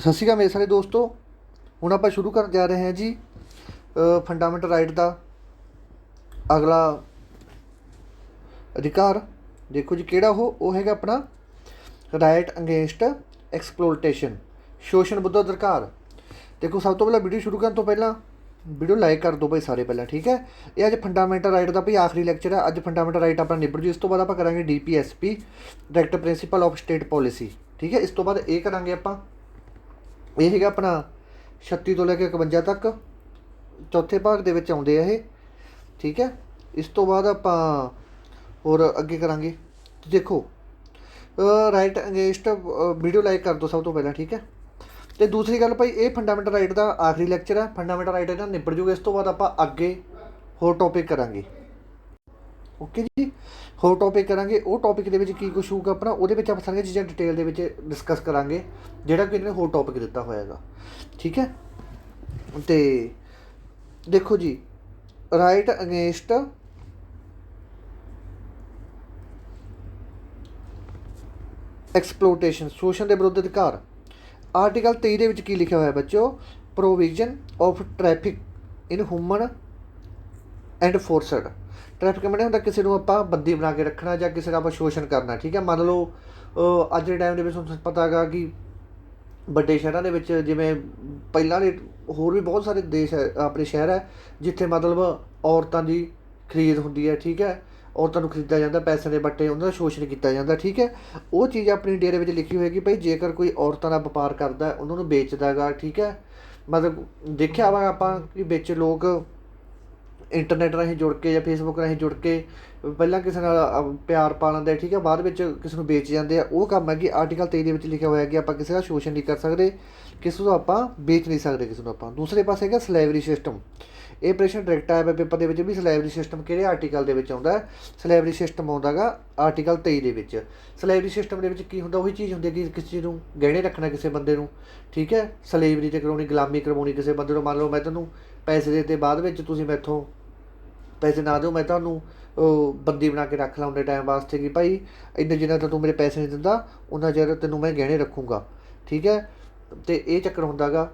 ਸਤਿ ਸ਼੍ਰੀ ਅਕਾਲ ਮੇਰੇ ਸਾਰੇ ਦੋਸਤੋ। ਹੁਣ ਆਪਾਂ ਸ਼ੁਰੂ ਕਰਨ ਜਾ ਰਹੇ ਹਾਂ ਜੀ ਫੰਡਾਮੈਂਟਲ ਰਾਈਟ ਦਾ ਅਗਲਾ ਅਧਿਕਾਰ। ਦੇਖੋ ਜੀ ਕਿਹੜਾ ਉਹ ਹੈਗਾ ਆਪਣਾ ਰਾਈਟ ਅਗੇਂਸਟ ਐਕਸਪਲੋਇਟੇਸ਼ਨ, ਸ਼ੋਸ਼ਣ ਵਿਰੁੱਧ ਅਧਿਕਾਰ। ਦੇਖੋ ਸਭ ਤੋਂ ਪਹਿਲਾਂ ਵੀਡੀਓ ਸ਼ੁਰੂ ਕਰਨ ਤੋਂ ਪਹਿਲਾਂ ਵੀਡੀਓ ਲਾਈਕ ਕਰ ਦਿਓ ਭਾਈ ਸਾਰੇ ਪਹਿਲਾਂ, ਠੀਕ ਹੈ। ਇਹ ਅੱਜ ਫੰਡਾਮੈਂਟਲ ਰਾਈਟ ਦਾ ਭਾਈ ਆਖਰੀ ਲੈਕਚਰ ਹੈ। ਅੱਜ ਫੰਡਾਮੈਂਟਲ ਰਾਈਟ ਆਪਣਾ ਨਿਬੜ ਜੂ। ਇਸ ਤੋਂ ਬਾਅਦ ਆਪਾਂ ਕਰਾਂਗੇ DPSP, direct principal of state policy, ਠੀਕ ਹੈ। ਇਸ ਤੋਂ ਬਾਅਦ ਇਹ ਕਰਾਂਗੇ ਆਪਾਂ, ਇਹ ਹੈਗਾ ਆਪਣਾ 36 ਤੋਂ ਲੈ ਕੇ 51 ਤੱਕ ਚੌਥੇ ਭਾਗ ਦੇ ਵਿੱਚ ਆਉਂਦੇ ਆ ਇਹ, ਠੀਕ ਹੈ। ਇਸ ਤੋਂ ਬਾਅਦ ਆਪਾਂ ਹੋਰ ਅੱਗੇ ਕਰਾਂਗੇ। ਦੇਖੋ ਰਾਈਟ ਅਗੇਂਸਟ, ਵੀਡੀਓ ਲਾਈਕ ਕਰ ਦਿਓ ਸਭ ਤੋਂ ਪਹਿਲਾਂ, ਠੀਕ ਹੈ। ਅਤੇ ਦੂਸਰੀ ਗੱਲ ਭਾਈ, ਇਹ ਫੰਡਾਮੈਂਟਲ ਰਾਈਟ ਦਾ ਆਖਰੀ ਲੈਕਚਰ ਹੈ। ਫੰਡਾਮੈਂਟਲ ਰਾਈਟ ਇਹਦਾ ਨਿਬੜ ਜੂਗਾ। ਇਸ ਤੋਂ ਬਾਅਦ ਆਪਾਂ ਅੱਗੇ ਹੋਰ ਟੌਪਿਕ ਕਰਾਂਗੇ, ਓਕੇ ਜੀ। ਹੋਰ ਟੌਪਿਕ ਕਰਾਂਗੇ। ਉਹ ਟੌਪਿਕ ਦੇ ਵਿੱਚ ਕੀ ਕੁਛ ਹੋਊਗਾ ਆਪਣਾ, ਉਹਦੇ ਵਿੱਚ ਆਪਾਂ ਸਾਰੀਆਂ ਚੀਜ਼ਾਂ ਡਿਟੇਲ ਦੇ ਵਿੱਚ ਡਿਸਕਸ ਕਰਾਂਗੇ, ਜਿਹੜਾ ਕਿ ਇਹਨੇ ਹੋਰ ਟੌਪਿਕ ਦਿੱਤਾ ਹੋਇਆ ਹੈਗਾ, ਠੀਕ ਹੈ। ਅਤੇ ਦੇਖੋ ਜੀ, ਰਾਈਟ ਅਗੇਂਸਟ ਐਕਸਪਲੋਟੇਸ਼ਨ, ਸ਼ੋਸ਼ਣ ਦੇ ਵਿਰੁੱਧ ਅਧਿਕਾਰ। ਆਰਟੀਕਲ 23 ਦੇ ਵਿੱਚ ਕੀ ਲਿਖਿਆ ਹੋਇਆ ਬੱਚੋ, provision of traffic in human and forced. Traffic ਬਣਿਆ ਹੁੰਦਾ ਕਿਸੇ ਨੂੰ ਆਪਾਂ ਬੰਦੀ ਬਣਾ ਕੇ ਰੱਖਣਾ ਜਾਂ ਕਿਸੇ ਦਾ ਆਪਾਂ ਸ਼ੋਸ਼ਣ ਕਰਨਾ, ਠੀਕ ਹੈ। ਮੰਨ ਲਓ ਅੱਜ ਦੇ ਟਾਈਮ ਦੇ ਵਿੱਚ ਤੁਹਾਨੂੰ ਪਤਾ ਹੈਗਾ ਕਿ ਵੱਡੇ ਸ਼ਹਿਰਾਂ ਦੇ ਵਿੱਚ, ਜਿਵੇਂ ਪਹਿਲਾਂ ਦੇ ਹੋਰ ਵੀ ਬਹੁਤ ਸਾਰੇ ਦੇਸ਼ ਹੈ, ਆਪਣੇ ਸ਼ਹਿਰ ਹੈ, ਜਿੱਥੇ ਮਤਲਬ ਔਰਤਾਂ ਦੀ ਖਰੀਦ ਹੁੰਦੀ ਹੈ, ਠੀਕ ਹੈ। ਔਰਤਾਂ ਨੂੰ ਖਰੀਦਿਆ ਜਾਂਦਾ, ਪੈਸੇ ਦੇ ਬੱਟੇ ਉਹਨਾਂ ਦਾ ਸ਼ੋਸ਼ਣ ਕੀਤਾ ਜਾਂਦਾ, ਠੀਕ ਹੈ। ਉਹ ਚੀਜ਼ ਆਪਣੀ ਇੰਡੀਆ ਦੇ ਵਿੱਚ ਲਿਖੀ ਹੋਏਗੀ ਭਾਈ, ਜੇਕਰ ਕੋਈ ਔਰਤਾਂ ਦਾ ਵਪਾਰ ਕਰਦਾ, ਉਹਨਾਂ ਨੂੰ ਵੇਚਦਾ ਹੈਗਾ, ਠੀਕ ਹੈ। ਮਤਲਬ ਦੇਖਿਆ ਵਾ ਆਪਾਂ ਕਿ ਵਿੱਚ ਲੋਕ ਇੰਟਰਨੈਟ ਰਾਹੀਂ ਜੁੜ ਕੇ ਜਾਂ ਫੇਸਬੁੱਕ ਰਾਹੀਂ ਜੁੜ ਕੇ ਪਹਿਲਾਂ ਕਿਸੇ ਨਾਲ ਪਿਆਰ ਪਾ ਲੈਂਦੇ, ਠੀਕ ਹੈ, ਬਾਅਦ ਵਿੱਚ ਕਿਸੇ ਨੂੰ ਵੇਚ ਜਾਂਦੇ ਆ। ਉਹ ਕੰਮ ਹੈ ਕਿ ਆਰਟੀਕਲ 23 ਦੇ ਵਿੱਚ ਲਿਖਿਆ ਹੋਇਆ ਕਿ ਆਪਾਂ ਕਿਸੇ ਦਾ ਸ਼ੋਸ਼ਣ ਨਹੀਂ ਕਰ ਸਕਦੇ, ਕਿਸੇ ਨੂੰ ਆਪਾਂ ਵੇਚ ਨਹੀਂ ਸਕਦੇ ਕਿਸੇ ਨੂੰ ਆਪਾਂ। ਦੂਸਰੇ ਪਾਸੇ ਹੈਗਾ ਸਲੇਵਰੀ ਸਿਸਟਮ। ਇਹ ਪ੍ਰਸ਼ਨ ਡਾਇਰੈਕਟ ਆਇਆ ਪੇਪਰ ਦੇ ਵਿੱਚ ਵੀ, ਸਲੇਵਰੀ ਸਿਸਟਮ ਕਿਹੜੇ ਆਰਟੀਕਲ ਦੇ ਵਿੱਚ ਆਉਂਦਾ ਹੈ। ਸਲੇਵਰੀ ਸਿਸਟਮ ਆਉਂਦਾ ਗਾ ਆਰਟੀਕਲ 23 ਦੇ ਵਿੱਚ। ਸਲੇਵਰੀ ਸਿਸਟਮ ਦੇ ਵਿੱਚ ਕੀ ਹੁੰਦਾ, ਉਹੀ ਚੀਜ਼ ਹੁੰਦੀ ਹੈ ਕਿ ਕਿਸੇ ਚੀਜ਼ ਨੂੰ ਗਹਿਣੇ ਰੱਖਣਾ ਕਿਸੇ ਬੰਦੇ ਨੂੰ, ਠੀਕ ਹੈ। ਸਲੇਵਰੀ 'ਤੇ ਕਰਵਾਉਣੀ, ਗੁਲਾਮੀ ਕਰਵਾਉਣੀ ਕਿਸੇ ਬੰਦੇ ਨੂੰ। ਮੰਨ ਲਓ ਮੈਂ ਤੈਨੂੰ ਪੈਸੇ ਦੇ ਤੇ ਬਾਅਦ ਵਿੱਚ ਤੁਸੀਂ ਮੈਥੋਂ ਪੈਸੇ ਨਾ ਦਿਓ, ਮੈਂ ਤੁਹਾਨੂੰ ਬੰਦੀ ਬਣਾ ਕੇ ਰੱਖ ਲਾਂ ਉਹਨੇ ਟਾਈਮ ਵਾਸਤੇ ਕਿ ਭਾਈ ਇੰਨੇ ਜਿੰਨਾ ਤਾਂ ਤੂੰ ਮੇਰੇ ਪੈਸੇ ਨਹੀਂ ਦਿੰਦਾ ਉਹਨਾਂ ਚਿਰ ਤੈਨੂੰ ਮੈਂ ਗਹਿਣੇ ਰੱਖੂੰਗਾ, ਠੀਕ ਹੈ। ਅਤੇ ਇਹ ਚੱਕਰ ਹੁੰਦਾ ਗਾ।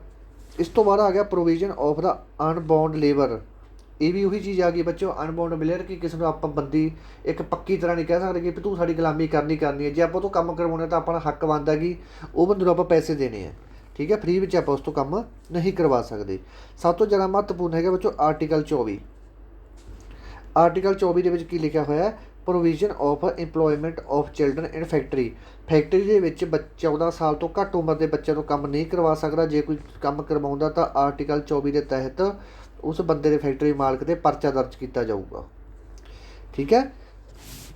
ਇਸ ਤੋਂ ਬਾਅਦ ਆ ਗਿਆ ਪ੍ਰੋਵੀਜ਼ਨ ਆਫ ਦਾ ਅਨਬੌਂਡ ਲੇਬਰ। ਇਹ ਵੀ ਉਹੀ ਚੀਜ਼ ਆ ਗਈ ਬੱਚੋ, ਅਨਬੌਂਡ ਮਿਲਰ, ਕਿ ਕਿਸੇ ਨੂੰ ਆਪਾਂ ਬੰਦੀ ਇੱਕ ਪੱਕੀ ਤਰ੍ਹਾਂ ਨਹੀਂ ਕਹਿ ਸਕਦੇ ਕਿ ਤੂੰ ਸਾਡੀ ਗੁਲਾਮੀ ਕਰਨੀ ਹੈ। ਜੇ ਆਪਾਂ ਉਹ ਤੋਂ ਕੰਮ ਕਰਵਾਉਣਾ ਤਾਂ ਆਪਣਾ ਹੱਕ ਬਣਦਾ ਕਿ ਉਹ ਬੰਦੇ ਨੂੰ ਆਪਾਂ ਪੈਸੇ ਦੇਣੇ ਆ, ਠੀਕ ਹੈ। ਫਰੀ ਵਿੱਚ ਆਪਾਂ ਉਸ ਤੋਂ ਕੰਮ ਨਹੀਂ ਕਰਵਾ ਸਕਦੇ। ਸਭ ਤੋਂ ਜ਼ਿਆਦਾ ਮਹੱਤਵਪੂਰਨ ਹੈਗਾ ਬੱਚੋ ਆਰਟੀਕਲ 24। ਆਰਟੀਕਲ 24 ਦੇ ਵਿੱਚ ਕੀ ਲਿਖਿਆ ਹੋਇਆ, provision of employment of children in factory. Factory ਦੇ ਵਿੱਚ 14 ਸਾਲ ਤੋਂ ਘੱਟ ਉਮਰ ਦੇ ਬੱਚਿਆਂ ਤੋਂ ਕੰਮ ਨਹੀਂ ਕਰਵਾ ਸਕਦਾ। ਜੇ ਕੋਈ ਕੰਮ ਕਰਵਾਉਂਦਾ ਤਾਂ ਆਰਟੀਕਲ 24 ਦੇ ਤਹਿਤ ਉਸ ਬੰਦੇ ਦੇ ਫੈਕਟਰੀ ਮਾਲਕ 'ਤੇ ਪਰਚਾ ਦਰਜ ਕੀਤਾ ਜਾਊਗਾ, ਠੀਕ ਹੈ।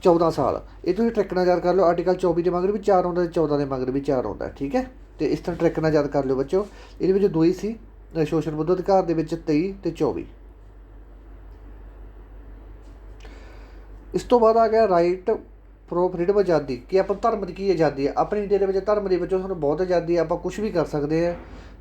14 ਸਾਲ, ਇਹ ਤੁਸੀਂ ਟ੍ਰਿਕ ਨਾਲ ਯਾਦ ਕਰ ਲਓ। ਆਰਟੀਕਲ 24 ਦੇ ਮਗਰ ਵੀ 4 ਆਉਂਦਾ ਅਤੇ 14 ਦੇ ਮਗਰ ਵੀ 4 ਆਉਂਦਾ, ਠੀਕ ਹੈ। ਅਤੇ ਇਸ ਤਰ੍ਹਾਂ ਟ੍ਰਿਕ ਨਾਲ ਯਾਦ ਕਰ ਲਿਓ ਬੱਚੋ। ਇਹਦੇ ਵਿੱਚ ਦੋ ਹੀ ਸੀ, ਸ਼ੋਸ਼ਣ ਵਿਰੁੱਧ ਅਧਿਕਾਰ ਦੇ ਵਿੱਚ 23 ਅਤੇ 24। ਇਸ ਤੋਂ ਬਾਅਦ ਆ ਗਿਆ ਰਾਈਟ ਫਰੋਮ ਫਰੀਡਮ, ਆਜ਼ਾਦੀ। ਕਿ ਆਪਾਂ ਧਰਮ ਦੀ ਕੀ ਆਜ਼ਾਦੀ ਹੈ ਆਪਣੀ ਇੰਡੀਆ ਦੇ ਵਿੱਚ। ਧਰਮ ਦੇ ਵਿੱਚੋਂ ਸਾਨੂੰ ਬਹੁਤ ਆਜ਼ਾਦੀ ਹੈ, ਆਪਾਂ ਕੁਛ ਵੀ ਕਰ ਸਕਦੇ ਹਾਂ।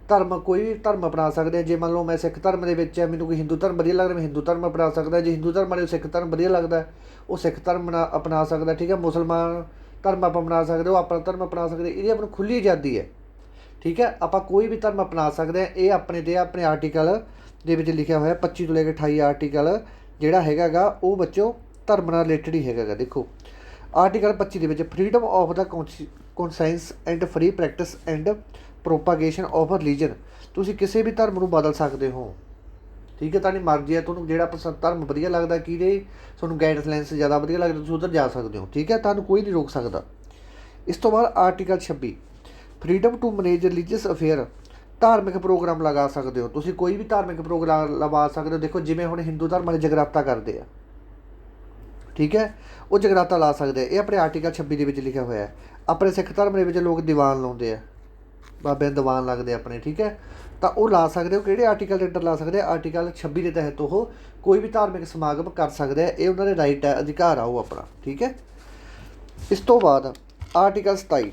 ਧਰਮ ਕੋਈ ਵੀ ਧਰਮ ਅਪਣਾ ਸਕਦੇ ਹਾਂ। ਜੇ ਮੰਨ ਲਓ ਮੈਂ ਸਿੱਖ ਧਰਮ ਦੇ ਵਿੱਚ ਹੈ, ਮੈਨੂੰ ਕੋਈ ਹਿੰਦੂ ਧਰਮ ਵਧੀਆ ਲੱਗਦਾ, ਮੈਂ ਹਿੰਦੂ ਧਰਮ ਅਪਣਾ ਸਕਦਾ। ਜੇ ਹਿੰਦੂ ਧਰਮ ਵਾਲੇ ਨੂੰ ਸਿੱਖ ਧਰਮ ਵਧੀਆ ਲੱਗਦਾ, ਉਹ ਸਿੱਖ ਧਰਮ ਅਪਣਾ ਸਕਦਾ, ਠੀਕ ਹੈ। ਮੁਸਲਮਾਨ ਧਰਮ ਆਪਾਂ ਅਪਣਾ ਸਕਦੇ, ਉਹ ਆਪਣਾ ਧਰਮ ਅਪਣਾ ਸਕਦੇ। ਇਹਦੀ ਆਪਾਂ ਨੂੰ ਖੁੱਲ੍ਹੀ ਆਜ਼ਾਦੀ ਹੈ, ਠੀਕ ਹੈ। ਆਪਾਂ ਕੋਈ ਵੀ ਧਰਮ ਅਪਣਾ ਸਕਦੇ ਹਾਂ। ਇਹ ਆਪਣੇ 'ਤੇ ਆਪਣੇ ਆਰਟੀਕਲ ਦੇ ਵਿੱਚ ਲਿਖਿਆ ਹੋਇਆ 25 ਤੋਂ ਲੈ ਕੇ 28 ਆਰਟੀਕਲ ਜਿਹੜਾ ਹੈਗਾ ਗਾ ਉਹ ਬੱਚੋ ਧਰਮ ਨਾਲ ਰਿਲੇਟਡ ਹੀ ਹੈਗਾ ਗਾ। ਦੇਖੋ ਆਰਟੀਕਲ 25 ਦੇ ਵਿੱਚ freedom of the conscience and free practice and propagation of religion. ਤੁਸੀਂ ਕਿਸੇ ਵੀ ਧਰਮ ਨੂੰ ਬਦਲ ਸਕਦੇ ਹੋ, ਠੀਕ ਹੈ। ਤੁਹਾਡੀ ਮਰਜ਼ੀ ਹੈ, ਤੁਹਾਨੂੰ ਜਿਹੜਾ ਪਸੰਦ ਧਰਮ ਵਧੀਆ ਲੱਗਦਾ, ਕਿਹਦੇ ਤੁਹਾਨੂੰ ਗਾਈਡਲਾਈਨਸ ਜ਼ਿਆਦਾ ਵਧੀਆ ਲੱਗਦਾ, ਤੁਸੀਂ ਉੱਧਰ ਜਾ ਸਕਦੇ ਹੋ, ਠੀਕ ਹੈ। ਤੁਹਾਨੂੰ ਕੋਈ ਨਹੀਂ ਰੋਕ ਸਕਦਾ। ਇਸ ਤੋਂ ਬਾਅਦ article 26, freedom to manage religious affair. ਧਾਰਮਿਕ ਪ੍ਰੋਗਰਾਮ ਲਗਾ ਸਕਦੇ ਹੋ ਤੁਸੀਂ, ਕੋਈ ਵੀ ਧਾਰਮਿਕ ਪ੍ਰੋਗਰਾਮ ਲਗਾ ਸਕਦੇ ਹੋ। ਦੇਖੋ ਜਿਵੇਂ ਹੁਣ ਹਿੰਦੂ ਧਰਮ ਵਾਲੇ ਜਗਰਾਤਾ ਕਰਦੇ ਆ, ਠੀਕ ਹੈ, ਉਹ ਜਗਰਾਤਾ ਲਾ ਸਕਦੇ ਆ। ਇਹ ਆਪਣੇ ਆਰਟੀਕਲ 26 ਦੇ ਵਿੱਚ ਲਿਖਿਆ ਹੋਇਆ ਹੈ। ਆਪਣੇ ਸਿੱਖ ਧਰਮ ਦੇ ਵਿੱਚ ਲੋਕ ਦੀਵਾਨ ਲਾਉਂਦੇ ਆ, ਬਾਬਿਆਂ ਦੇ ਦੀਵਾਨ ਲੱਗਦੇ ਆਪਣੇ, ਠੀਕ ਹੈ। ਤਾਂ ਉਹ ਲਾ ਸਕਦੇ ਹੋ। ਕਿਹੜੇ ਆਰਟੀਕਲ ਦੇ ਅੰਡਰ ਲਾ ਸਕਦੇ ਆ, ਆਰਟੀਕਲ 26 ਦੇ ਤਹਿਤ ਉਹ ਕੋਈ ਵੀ ਧਾਰਮਿਕ ਸਮਾਗਮ ਕਰ ਸਕਦੇ ਆ। ਇਹ ਉਹਨਾਂ ਦੇ ਰਾਈਟ ਹੈ, ਅਧਿਕਾਰ ਆ ਉਹ ਆਪਣਾ, ਠੀਕ ਹੈ। ਇਸ ਤੋਂ ਬਾਅਦ ਆਰਟੀਕਲ 27।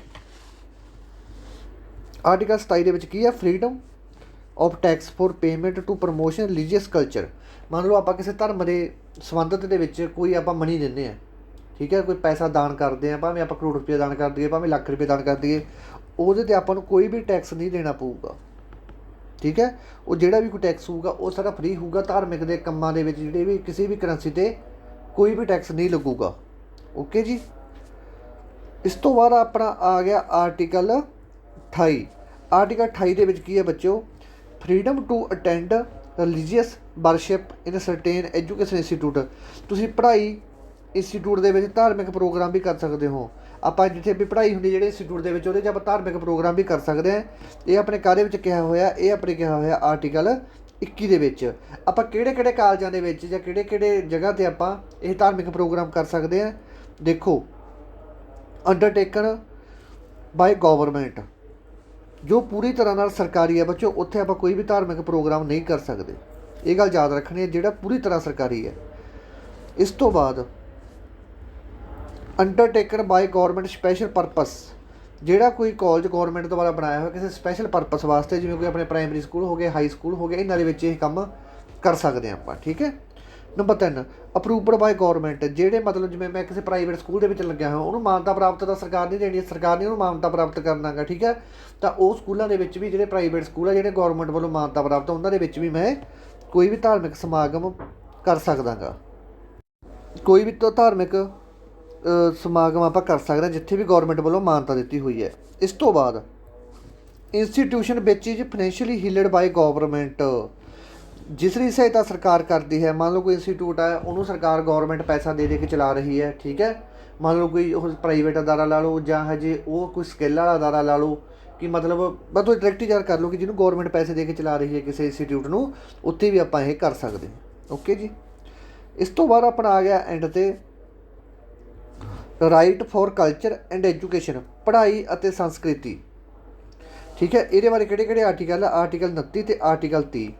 ਆਰਟੀਕਲ 27 ਦੇ ਵਿੱਚ ਕੀ ਹੈ, freedom of tax for payment to promotion religious culture. ਮੰਨ ਲਓ ਆਪਾਂ ਕਿਸੇ ਧਰਮ ਦੇ ਸੰਬੰਧਿਤ ਦੇ ਵਿੱਚ ਕੋਈ ਆਪਾਂ ਮਨੀ ਦਿੰਦੇ ਹਾਂ, ਠੀਕ ਹੈ, ਕੋਈ ਪੈਸਾ ਦਾਨ ਕਰਦੇ ਹਾਂ, ਭਾਵੇਂ ਆਪਾਂ ਕਰੋੜ ਰੁਪਏ ਦਾਨ ਕਰ ਦਈਏ, ਭਾਵੇਂ ਲੱਖ ਰੁਪਏ ਦਾਨ ਕਰ ਦਈਏ, ਉਹਦੇ 'ਤੇ ਆਪਾਂ ਨੂੰ ਕੋਈ ਵੀ ਟੈਕਸ ਨਹੀਂ ਦੇਣਾ ਪਊਗਾ। ਠੀਕ ਹੈ, ਉਹ ਜਿਹੜਾ ਵੀ ਕੋਈ ਟੈਕਸ ਹੋਊਗਾ ਉਹ ਸਾਰਾ ਫ੍ਰੀ ਹੋਊਗਾ। ਧਾਰਮਿਕ ਦੇ ਕੰਮਾਂ ਦੇ ਵਿੱਚ ਜਿਹੜੇ ਵੀ ਕਿਸੇ ਵੀ ਕਰੰਸੀ 'ਤੇ ਕੋਈ ਵੀ ਟੈਕਸ ਨਹੀਂ ਲੱਗੂਗਾ। ਓਕੇ ਜੀ। ਇਸ ਤੋਂ ਬਾਅਦ ਆਪਣਾ ਆ ਗਿਆ ਆਰਟੀਕਲ 28। ਆਰਟੀਕਲ 28 ਦੇ ਵਿੱਚ ਕੀ ਹੈ ਬੱਚਿਓ, freedom to attend religious worship in certain education institute. ਤੁਸੀਂ ਪੜ੍ਹਾਈ ਇੰਸਟੀਟਿਊਟ ਦੇ ਵਿੱਚ ਧਾਰਮਿਕ ਪ੍ਰੋਗਰਾਮ ਵੀ ਕਰ ਸਕਦੇ ਹੋ। ਆਪਾਂ ਜਿੱਥੇ ਵੀ ਪੜ੍ਹਾਈ ਹੁੰਦੀ ਜਿਹੜੇ ਇੰਸਟੀਟਿਊਟ ਦੇ ਵਿੱਚ, ਉਹਦੇ 'ਚ ਆਪਾਂ ਧਾਰਮਿਕ ਪ੍ਰੋਗਰਾਮ ਵੀ ਕਰ ਸਕਦੇ ਹਾਂ। ਇਹ ਆਪਣੇ ਕਾਹਦੇ ਵਿੱਚ ਕਿਹਾ ਹੋਇਆ, ਇਹ ਆਪਣੇ ਕਿਹਾ ਹੋਇਆ ਆਰਟੀਕਲ 21 ਦੇ ਵਿੱਚ। ਆਪਾਂ ਕਿਹੜੇ ਕਿਹੜੇ ਕਾਲਜਾਂ ਦੇ ਵਿੱਚ ਜਾਂ ਕਿਹੜੇ ਕਿਹੜੇ ਜਗ੍ਹਾ 'ਤੇ ਆਪਾਂ ਇਹ ਧਾਰਮਿਕ ਪ੍ਰੋਗਰਾਮ ਕਰ ਸਕਦੇ ਹਾਂ। ਦੇਖੋ, ਅੰਡਰਟੇਕਨ ਬਾਈ ਗਵਰਨਮੈਂਟ, ਜੋ ਪੂਰੀ ਤਰ੍ਹਾਂ ਨਾਲ ਸਰਕਾਰੀ ਹੈ ਬੱਚੋ, ਉੱਥੇ ਆਪਾਂ ਕੋਈ ਵੀ ਧਾਰਮਿਕ ਪ੍ਰੋਗਰਾਮ ਨਹੀਂ ਕਰ ਸਕਦੇ। ਇਹ ਗੱਲ ਯਾਦ ਰੱਖਣੀ ਹੈ, ਜਿਹੜਾ ਪੂਰੀ ਤਰ੍ਹਾਂ ਸਰਕਾਰੀ ਹੈ। ਇਸ ਤੋਂ ਬਾਅਦ ਅੰਡਰਟੇਕਨ ਬਾਈ ਗੌਰਮੈਂਟ ਸਪੈਸ਼ਲ ਪਰਪਸ, ਜਿਹੜਾ ਕੋਈ ਕਾਲਜ ਗੌਰਮੈਂਟ ਦੁਆਰਾ ਬਣਾਇਆ ਹੋਇਆ ਕਿਸੇ ਸਪੈਸ਼ਲ ਪਰਪਸ ਵਾਸਤੇ, ਜਿਵੇਂ ਕੋਈ ਆਪਣੇ ਪ੍ਰਾਇਮਰੀ ਸਕੂਲ ਹੋ ਗਏ, ਹਾਈ ਸਕੂਲ ਹੋ ਗਏ, ਇਹਨਾਂ ਦੇ ਵਿੱਚ ਇਹ ਕੰਮ ਕਰ ਸਕਦੇ ਹਾਂ ਆਪਾਂ। ਠੀਕ ਹੈ। ਨੰਬਰ 3, ਅਪਰੂਵਡ ਬਾਈ ਗੌਰਮੈਂਟ, ਜਿਹੜੇ ਮਤਲਬ ਜਿਵੇਂ ਮੈਂ ਕਿਸੇ ਪ੍ਰਾਈਵੇਟ ਸਕੂਲ ਦੇ ਵਿੱਚ ਲੱਗਿਆ ਹੋਇਆ, ਉਹਨੂੰ ਮਾਨਤਾ ਪ੍ਰਾਪਤ ਤਾਂ ਸਰਕਾਰ ਨਹੀਂ ਦੇਣੀ, ਸਰਕਾਰ ਨੇ ਉਹਨੂੰ ਮਾਨਤਾ ਪ੍ਰਾਪਤ ਕਰਨਾ ਗਾ। ਠੀਕ ਹੈ। ਤਾਂ ਉਹ ਸਕੂਲਾਂ ਦੇ ਵਿੱਚ ਵੀ, ਜਿਹੜੇ ਪ੍ਰਾਈਵੇਟ ਸਕੂਲ ਆ ਜਿਹੜੇ ਗੌਰਮੈਂਟ ਵੱਲੋਂ ਮਾਨਤਾ ਪ੍ਰਾਪਤ, ਉਹਨਾਂ ਦੇ ਵਿੱਚ ਵੀ ਮੈਂ ਕੋਈ ਵੀ ਧਾਰਮਿਕ ਸਮਾਗਮ ਕਰ ਸਕਦਾ ਗਾ। ਕੋਈ ਵੀ ਤਾਂ ਧਾਰਮਿਕ ਸਮਾਗਮ ਆਪਾਂ ਕਰ ਸਕਦੇ ਹਾਂ ਜਿੱਥੇ ਵੀ ਗੌਰਮੈਂਟ ਵੱਲੋਂ ਮਾਨਤਾ ਦਿੱਤੀ ਹੋਈ ਹੈ। ਇਸ ਤੋਂ ਬਾਅਦ ਇੰਸਟੀਟਿਊਸ਼ਨ ਵਿੱਚ ਇਜ਼ ਫਾਈਨੈਂਸ਼ੀਅਲੀ ਹੀਲਡ ਬਾਈ ਗੌਵਰਨਮੈਂਟ, ਜਿਸ ਦੀ ਸਹਾਇਤਾ ਸਰਕਾਰ ਕਰਦੀ ਹੈ। ਮੰਨ ਲਓ ਕੋਈ ਇੰਸਟੀਟਿਊਟ ਹੈ, ਉਹਨੂੰ ਸਰਕਾਰ ਗੌਰਮੈਂਟ ਪੈਸਾ ਦੇ ਕੇ ਚਲਾ ਰਹੀ ਹੈ। ਠੀਕ ਹੈ। ਮੰਨ ਲਓ ਕੋਈ ਉਹ ਪ੍ਰਾਈਵੇਟ ਅਦਾਰਾ ਲਾ ਲਓ, ਜਾਂ ਹਜੇ ਉਹ ਕੋਈ ਸਕਿੱਲ ਵਾਲਾ ਅਦਾਰਾ ਲਾ ਲਓ, ਕਿ ਮਤਲਬ ਬਸ ਤੁਸੀਂ ਡਾਇਰੈਕਟ ਯਾਰ ਕਰ ਲਓ ਕਿ ਜਿਹਨੂੰ ਗੌਰਮੈਂਟ ਪੈਸੇ ਦੇ ਕੇ ਚਲਾ ਰਹੀ ਹੈ ਕਿਸੇ ਇੰਸਟੀਟਿਊਟ ਨੂੰ, ਉੱਥੇ ਵੀ ਆਪਾਂ ਇਹ ਕਰ ਸਕਦੇ ਹਾਂ। ਓਕੇ ਜੀ। ਇਸ ਤੋਂ ਬਾਅਦ ਆਪਣਾ ਆ ਗਿਆ ਐਂਡ 'ਤੇ right for culture and education, ਪੜ੍ਹਾਈ ਅਤੇ ਸੰਸਕ੍ਰਿਤੀ। ਠੀਕ ਹੈ। ਇਹਦੇ ਬਾਰੇ ਕਿਹੜੇ ਕਿਹੜੇ ਆਰਟੀਕਲ ਆ, ਆਰਟੀਕਲ 29 ਅਤੇ article 30।